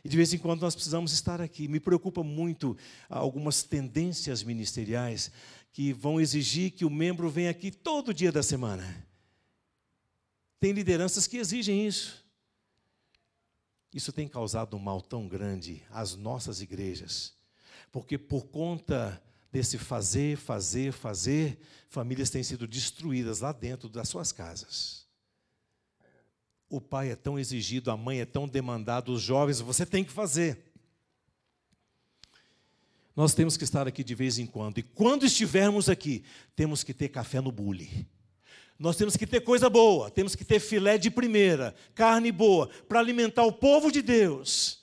E de vez em quando nós precisamos estar aqui. Me preocupa muito algumas tendências ministeriais que vão exigir que o membro venha aqui todo dia da semana. Tem lideranças que exigem isso. Isso tem causado um mal tão grande às nossas igrejas, porque por conta desse fazer, famílias têm sido destruídas lá dentro das suas casas. O pai é tão exigido, a mãe é tão demandada, os jovens, você tem que fazer. Nós temos que estar aqui de vez em quando, e quando estivermos aqui, temos que ter café no bule. Nós temos que ter coisa boa, temos que ter filé de primeira, carne boa, para alimentar o povo de Deus,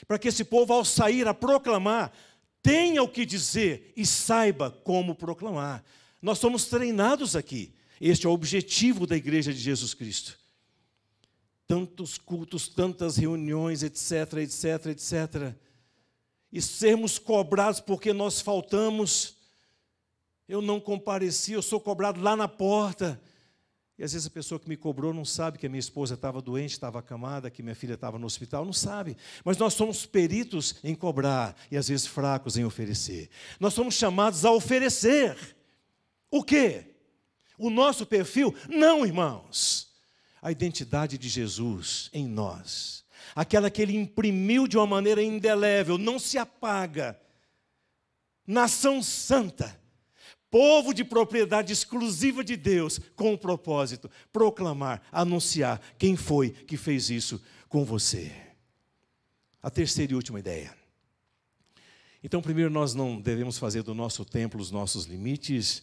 para que esse povo, ao sair a proclamar, tenha o que dizer e saiba como proclamar. Nós somos treinados aqui, este é o objetivo da igreja de Jesus Cristo. Tantos cultos, tantas reuniões, etc, etc, etc. E sermos cobrados porque nós faltamos. Eu não compareci, eu sou cobrado lá na porta. E às vezes a pessoa que me cobrou não sabe que a minha esposa estava doente, estava acamada, que minha filha estava no hospital, não sabe. Mas nós somos peritos em cobrar e às vezes fracos em oferecer. Nós somos chamados a oferecer. O quê? O nosso perfil? Não, irmãos. A identidade de Jesus em nós, aquela que Ele imprimiu de uma maneira indelével, não se apaga. Nação santa, povo de propriedade exclusiva de Deus, com o propósito, proclamar, anunciar quem foi que fez isso com você. A terceira e última ideia. Então, primeiro, nós não devemos fazer do nosso templo os nossos limites.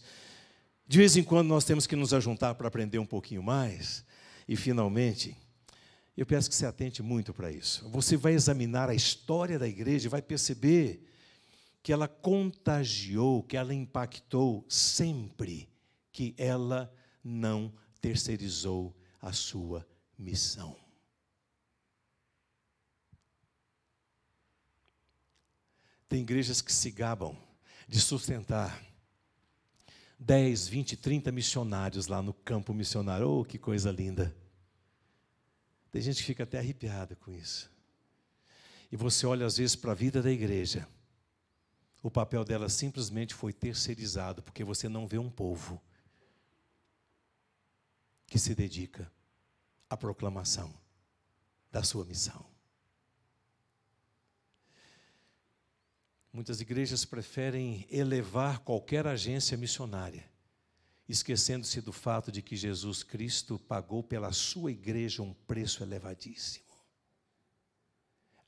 De vez em quando nós temos que nos ajuntar para aprender um pouquinho mais. E, finalmente, eu peço que você atente muito para isso. Você vai examinar a história da igreja e vai perceber que ela contagiou, que ela impactou sempre que ela não terceirizou a sua missão. Tem igrejas que se gabam de sustentar 10, 20, 30 missionários lá no campo missionário. Oh, que coisa linda! Tem gente que fica até arrepiada com isso. E você olha às vezes para a vida da igreja. O papel dela simplesmente foi terceirizado, porque você não vê um povo que se dedica à proclamação da sua missão. Muitas igrejas preferem elevar qualquer agência missionária, esquecendo-se do fato de que Jesus Cristo pagou pela sua igreja um preço elevadíssimo.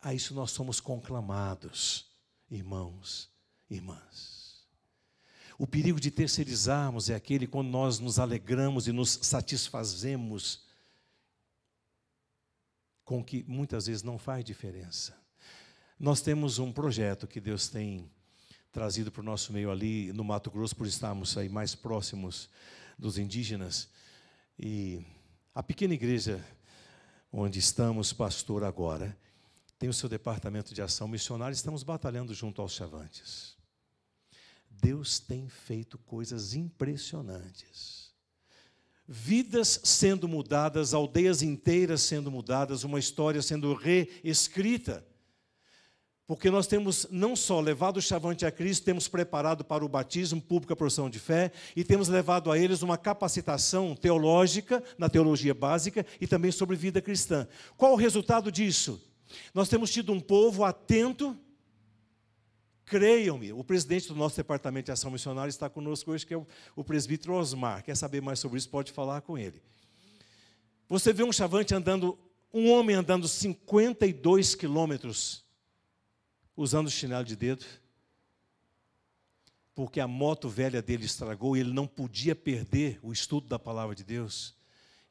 A isso nós somos conclamados, irmãos, irmãs. O perigo de terceirizarmos é aquele quando nós nos alegramos e nos satisfazemos com o que muitas vezes não faz diferença. Nós temos um projeto que Deus tem trazido para o nosso meio ali no Mato Grosso, por estarmos aí mais próximos dos indígenas. E a pequena igreja onde estamos, pastor, agora, tem o seu departamento de ação missionária, estamos batalhando junto aos Chavantes. Deus tem feito coisas impressionantes. Vidas sendo mudadas, aldeias inteiras sendo mudadas, uma história sendo reescrita. Porque nós temos não só levado o Chavante a Cristo, temos preparado para o batismo, pública profissão de fé, e temos levado a eles uma capacitação teológica, na teologia básica, e também sobre vida cristã. Qual o resultado disso? Nós temos tido um povo atento. Creiam-me, o presidente do nosso departamento de ação missionária está conosco hoje, que é o presbítero Osmar. Quer saber mais sobre isso, pode falar com ele. Você vê um Chavante andando, um homem andando 52 quilômetros, usando chinelo de dedo, porque a moto velha dele estragou e ele não podia perder o estudo da palavra de Deus.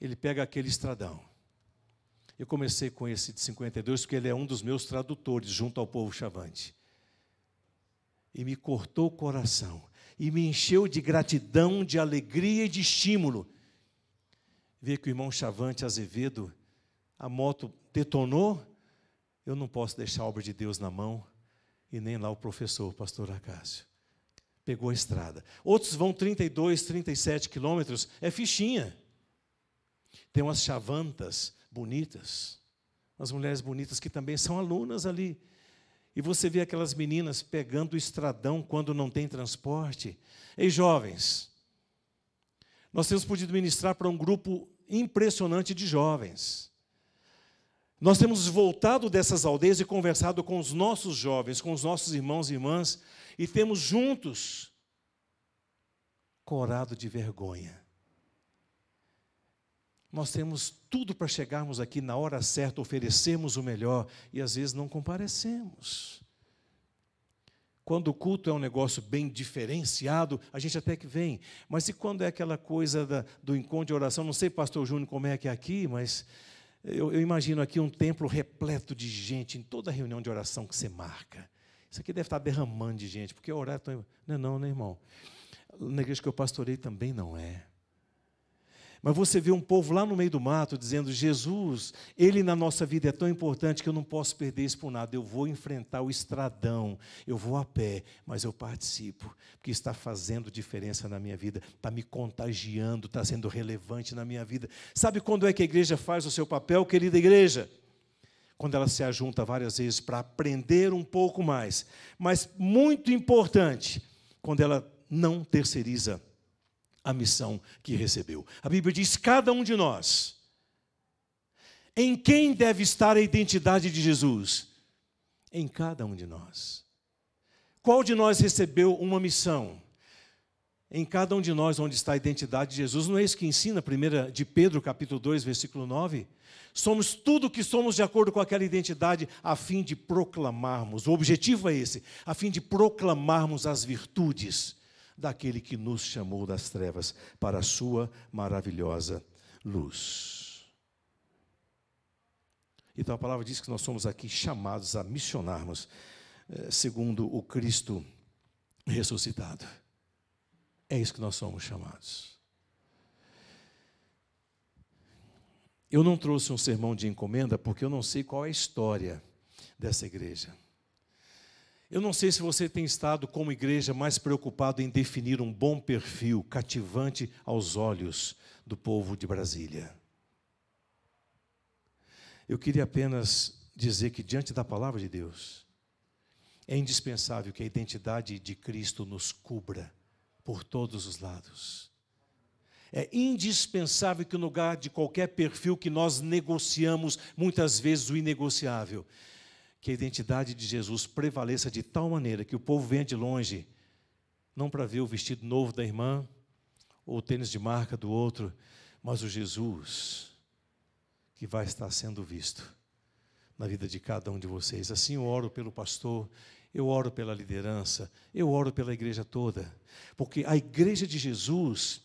Ele pega aquele estradão. Eu comecei com esse de 52, porque ele é um dos meus tradutores, junto ao povo Chavante. E me cortou o coração, e me encheu de gratidão, de alegria e de estímulo. Ver que o irmão Chavante Azevedo, a moto detonou, eu não posso deixar a obra de Deus na mão, e nem lá o professor, o pastor Acácio. Pegou a estrada. Outros vão 32, 37 quilômetros, é fichinha. Tem umas chavantas bonitas, umas mulheres bonitas que também são alunas ali. E você vê aquelas meninas pegando o estradão quando não tem transporte. Ei, jovens, nós temos podido ministrar para um grupo impressionante de jovens. Nós temos voltado dessas aldeias e conversado com os nossos jovens, com os nossos irmãos e irmãs, e temos juntos corado de vergonha. Nós temos tudo para chegarmos aqui na hora certa, oferecermos o melhor, e às vezes não comparecemos. Quando o culto é um negócio bem diferenciado, a gente até que vem. Mas e quando é aquela coisa do encontro de oração? Não sei, pastor Júnior, como é que é aqui, mas eu imagino aqui um templo repleto de gente, em toda reunião de oração que você marca. Isso aqui deve estar derramando de gente, porque orar... Não é não, né, irmão? Na igreja que eu pastorei também não é. Mas você vê um povo lá no meio do mato dizendo, Jesus, Ele na nossa vida é tão importante que eu não posso perder isso por nada. Eu vou enfrentar o estradão, eu vou a pé, mas eu participo, porque está fazendo diferença na minha vida, está me contagiando, está sendo relevante na minha vida. Sabe quando é que a igreja faz o seu papel, querida igreja? Quando ela se ajunta várias vezes para aprender um pouco mais. Mas muito importante, quando ela não terceiriza a missão que recebeu. A Bíblia diz: cada um de nós. Em quem deve estar a identidade de Jesus? Em cada um de nós. Qual de nós recebeu uma missão? Em cada um de nós, onde está a identidade de Jesus. Não é isso que ensina 1 de Pedro, capítulo 2, versículo 9? Somos tudo o que somos de acordo com aquela identidade, a fim de proclamarmos, o objetivo é esse, a fim de proclamarmos as virtudes daquele que nos chamou das trevas para a sua maravilhosa luz. Então a palavra diz que nós somos aqui chamados a missionarmos, segundo o Cristo ressuscitado. É isso que nós somos chamados. Eu não trouxe um sermão de encomenda porque eu não sei qual é a história dessa igreja. Eu não sei se você tem estado, como igreja, mais preocupado em definir um bom perfil cativante aos olhos do povo de Brasília. Eu queria apenas dizer que, diante da palavra de Deus, é indispensável que a identidade de Cristo nos cubra por todos os lados. É indispensável que no lugar de qualquer perfil que nós negociamos, muitas vezes o inegociável, que a identidade de Jesus prevaleça de tal maneira que o povo venha de longe, não para ver o vestido novo da irmã, ou o tênis de marca do outro, mas o Jesus que vai estar sendo visto na vida de cada um de vocês. Assim eu oro pelo pastor, eu oro pela liderança, eu oro pela igreja toda, porque a igreja de Jesus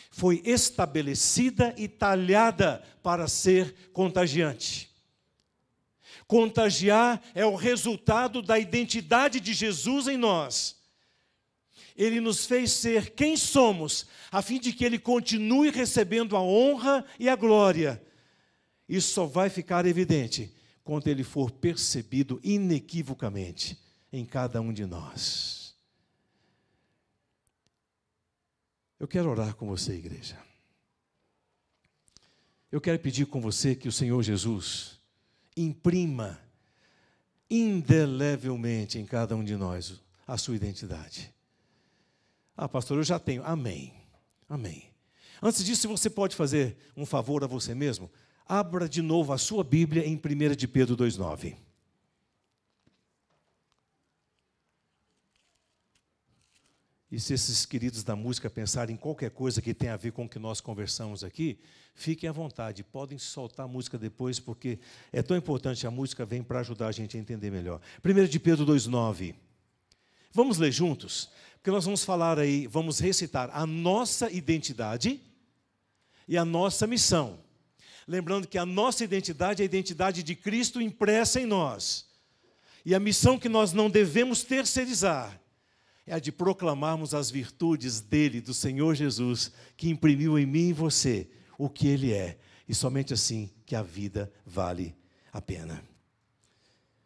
foi estabelecida e talhada para ser contagiante. Contagiar é o resultado da identidade de Jesus em nós. Ele nos fez ser quem somos, a fim de que Ele continue recebendo a honra e a glória. Isso só vai ficar evidente quando Ele for percebido inequivocamente em cada um de nós. Eu quero orar com você, igreja. Eu quero pedir com você que o Senhor Jesus imprima indelevelmente em cada um de nós a sua identidade. Ah, pastor, eu já tenho. Amém. Amém. Antes disso, você pode fazer um favor a você mesmo? Abra de novo a sua Bíblia em 1 de Pedro 2,9. E se esses queridos da música pensarem em qualquer coisa que tenha a ver com o que nós conversamos aqui, fiquem à vontade, podem soltar a música depois, porque é tão importante, a música vem para ajudar a gente a entender melhor. 1 de Pedro 2,9. Vamos ler juntos? Porque nós vamos falar aí, vamos recitar a nossa identidade e a nossa missão. Lembrando que a nossa identidade é a identidade de Cristo impressa em nós. E a missão que nós não devemos terceirizar é a de proclamarmos as virtudes dele, do Senhor Jesus, que imprimiu em mim e em você o que ele é. E somente assim que a vida vale a pena.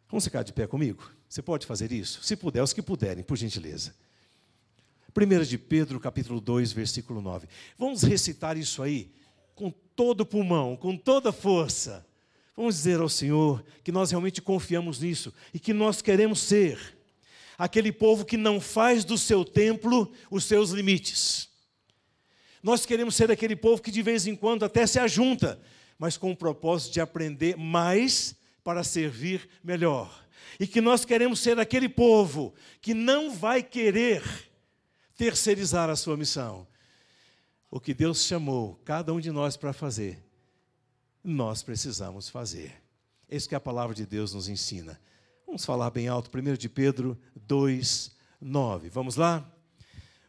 Vamos ficar de pé comigo? Você pode fazer isso? Se puder, os que puderem, por gentileza. 1 de Pedro, capítulo 2, versículo 9. Vamos recitar isso aí com todo o pulmão, com toda a força. Vamos dizer ao Senhor que nós realmente confiamos nisso e que nós queremos ser aquele povo que não faz do seu templo os seus limites. Nós queremos ser aquele povo que de vez em quando até se ajunta, mas com o propósito de aprender mais para servir melhor. E que nós queremos ser aquele povo que não vai querer terceirizar a sua missão. O que Deus chamou cada um de nós para fazer, nós precisamos fazer. É isso que a palavra de Deus nos ensina. Vamos falar bem alto, 1 de Pedro 2, 9. Vamos lá?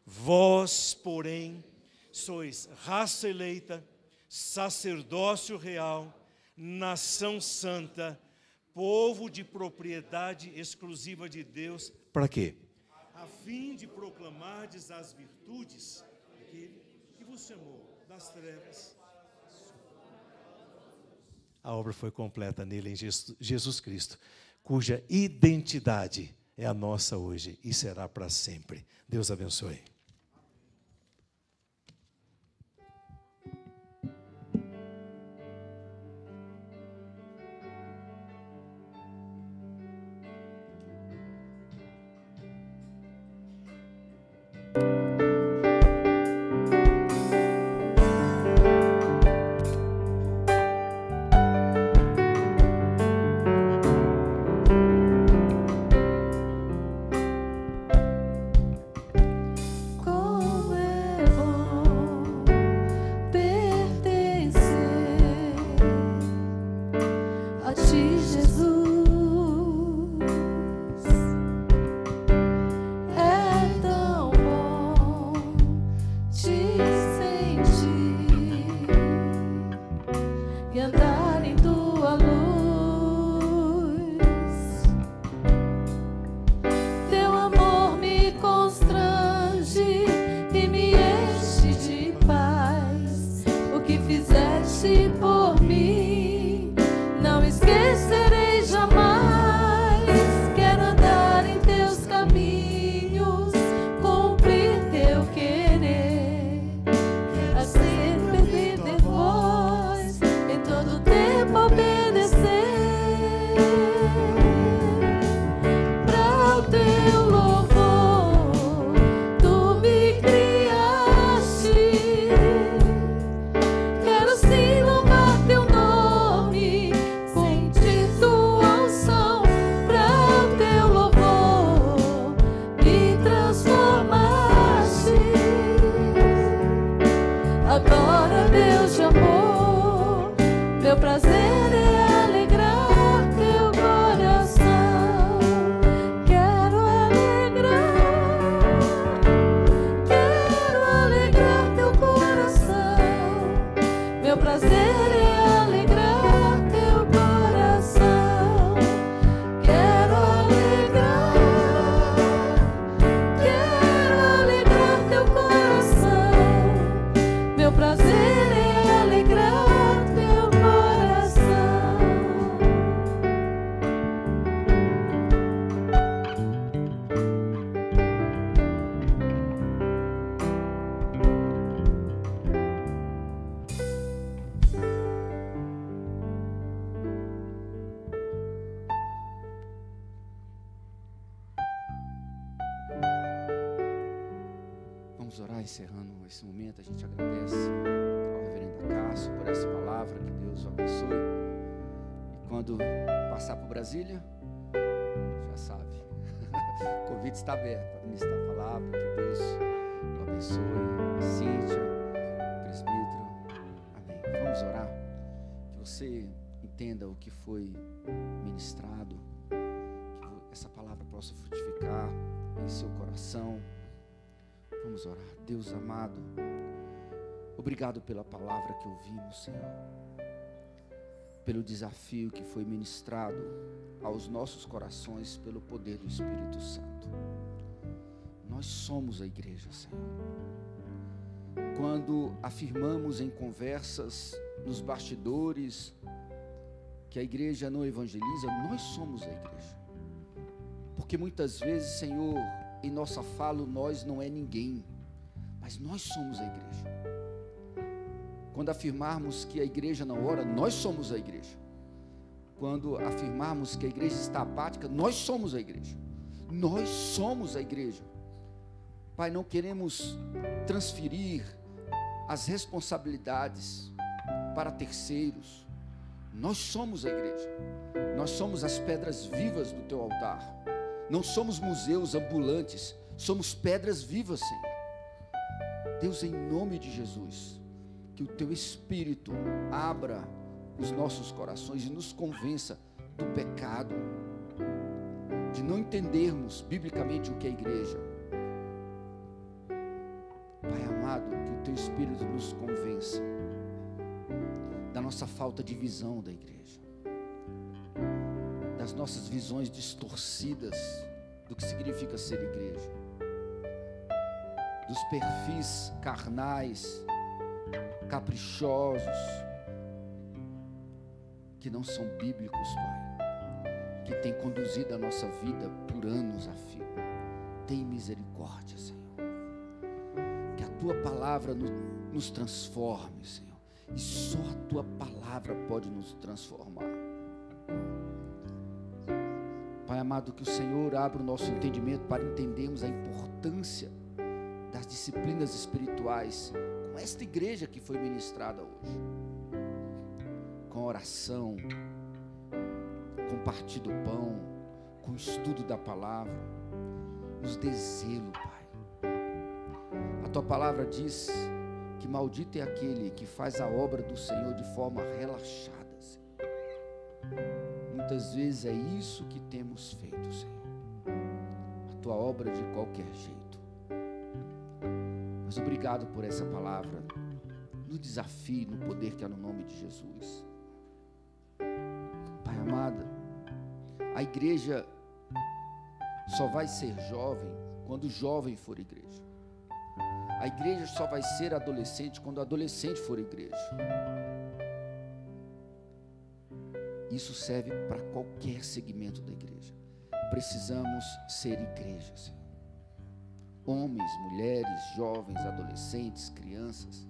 Vós, porém, sois raça eleita, sacerdócio real, nação santa, povo de propriedade exclusiva de Deus. Para quê? A fim de proclamardes as virtudes daquele que vos chamou das trevas. A obra foi completa nele, em Jesus Cristo, cuja identidade é a nossa hoje e será para sempre. Deus abençoe. encerrando esse momento, a gente agradece ao reverendo Cássio por essa palavra, que Deus o abençoe. E quando passar por Brasília, já sabe, o convite está aberto para ministrar a palavra. Que Deus o abençoe. Cíntia, presbítero, amém. Vamos orar. Que você entenda o que foi ministrado, que essa palavra possa frutificar em seu coração. Vamos orar. Deus amado, obrigado pela palavra que ouvimos, Senhor, pelo desafio que foi ministrado aos nossos corações pelo poder do Espírito Santo. Nós somos a igreja, Senhor. Quando afirmamos em conversas nos bastidores que a igreja não evangeliza, nós somos a igreja. Porque muitas vezes, Senhor, em nossa fala, nós não é ninguém, mas nós somos a igreja. Quando afirmarmos que a igreja não ora, nós somos a igreja. Quando afirmarmos que a igreja está apática, nós somos a igreja. Nós somos a igreja. Pai, não queremos transferir as responsabilidades para terceiros. Nós somos a igreja. Nós somos as pedras vivas do teu altar. Não somos museus ambulantes, somos pedras vivas, Senhor. Deus, em nome de Jesus, que o teu Espírito abra os nossos corações e nos convença do pecado, de não entendermos biblicamente o que é igreja. Pai amado, que o teu Espírito nos convença da nossa falta de visão da igreja, das nossas visões distorcidas do que significa ser igreja, dos perfis carnais, caprichosos, que não são bíblicos, Pai, que tem conduzido a nossa vida por anos a fio. Tem misericórdia, Senhor, que a tua palavra nos transforme, Senhor, e só a tua palavra pode nos transformar. Pai amado, que o Senhor abra o nosso entendimento para entendermos a importância das disciplinas espirituais, com esta igreja que foi ministrada hoje, com oração, com partir do pão, com o estudo da palavra. Nos dê zelo, Pai. A tua palavra diz que maldito é aquele que faz a obra do Senhor de forma relaxada, Senhor. Muitas vezes é isso que temos feito, Senhor, a tua obra de qualquer jeito. Mas obrigado por essa palavra, no desafio, no poder que há no nome de Jesus. Pai amado, a igreja só vai ser jovem quando o jovem for igreja. A igreja só vai ser adolescente quando o adolescente for igreja. Isso serve para qualquer segmento da igreja. Precisamos ser igreja, Senhor. Homens, mulheres, jovens, adolescentes, crianças,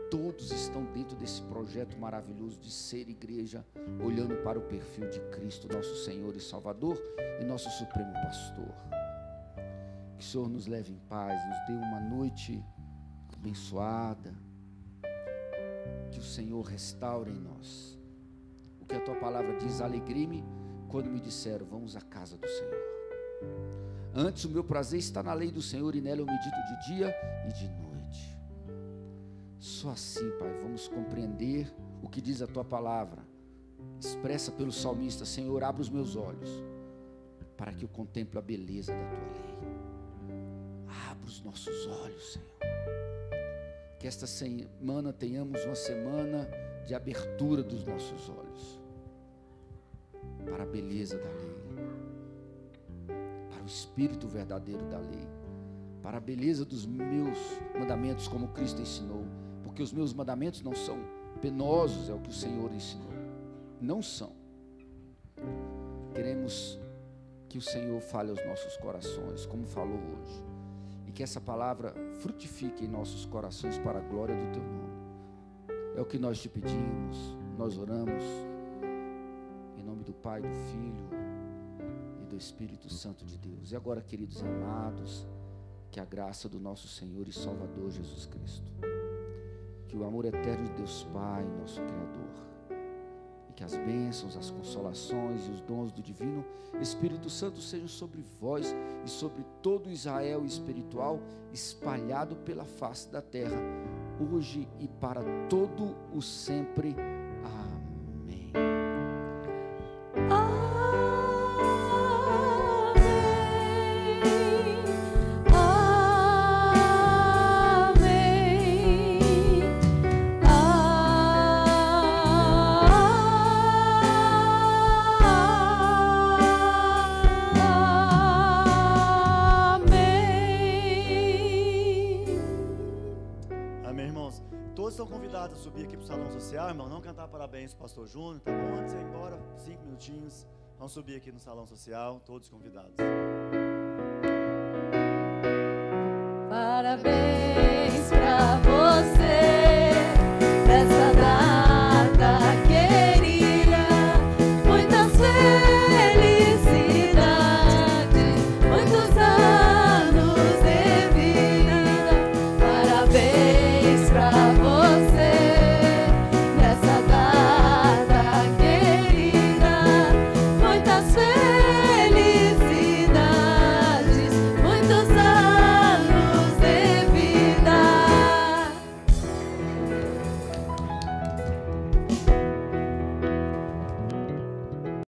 todos estão dentro desse projeto maravilhoso de ser igreja, olhando para o perfil de Cristo, nosso Senhor e Salvador e nosso Supremo Pastor. Que o Senhor nos leve em paz, nos dê uma noite abençoada, que o Senhor restaure em nós. O que a tua palavra diz: alegrei-me quando me disseram, vamos à casa do Senhor. Antes o meu prazer está na lei do Senhor, e nela eu medito de dia e de noite. Só assim, Pai, vamos compreender o que diz a tua palavra, expressa pelo salmista: Senhor, abre os meus olhos, para que eu contemple a beleza da tua lei. Abra os nossos olhos, Senhor. Que esta semana tenhamos uma semana de abertura dos nossos olhos para a beleza da lei, para o espírito verdadeiro da lei, para a beleza dos meus mandamentos, como Cristo ensinou. Porque os meus mandamentos não são penosos, é o que o Senhor ensinou. Não são. Queremos que o Senhor fale aos nossos corações, como falou hoje, e que essa palavra frutifique em nossos corações para a glória do teu nome. É o que nós te pedimos, nós oramos, em nome do Pai, do Filho e do Espírito Santo de Deus. E agora, queridos amados, que a graça do nosso Senhor e Salvador Jesus Cristo, que o amor eterno de Deus Pai, nosso Criador, e que as bênçãos, as consolações e os dons do Divino Espírito Santo sejam sobre vós e sobre todo Israel espiritual espalhado pela face da terra, hoje e para todo o sempre. Amém. São convidados a subir aqui para o salão social, irmão, não cantar parabéns para o pastor Júnior, tá bom? Antes de ir embora, 5 minutinhos, vamos subir aqui no salão social, todos convidados. Parabéns.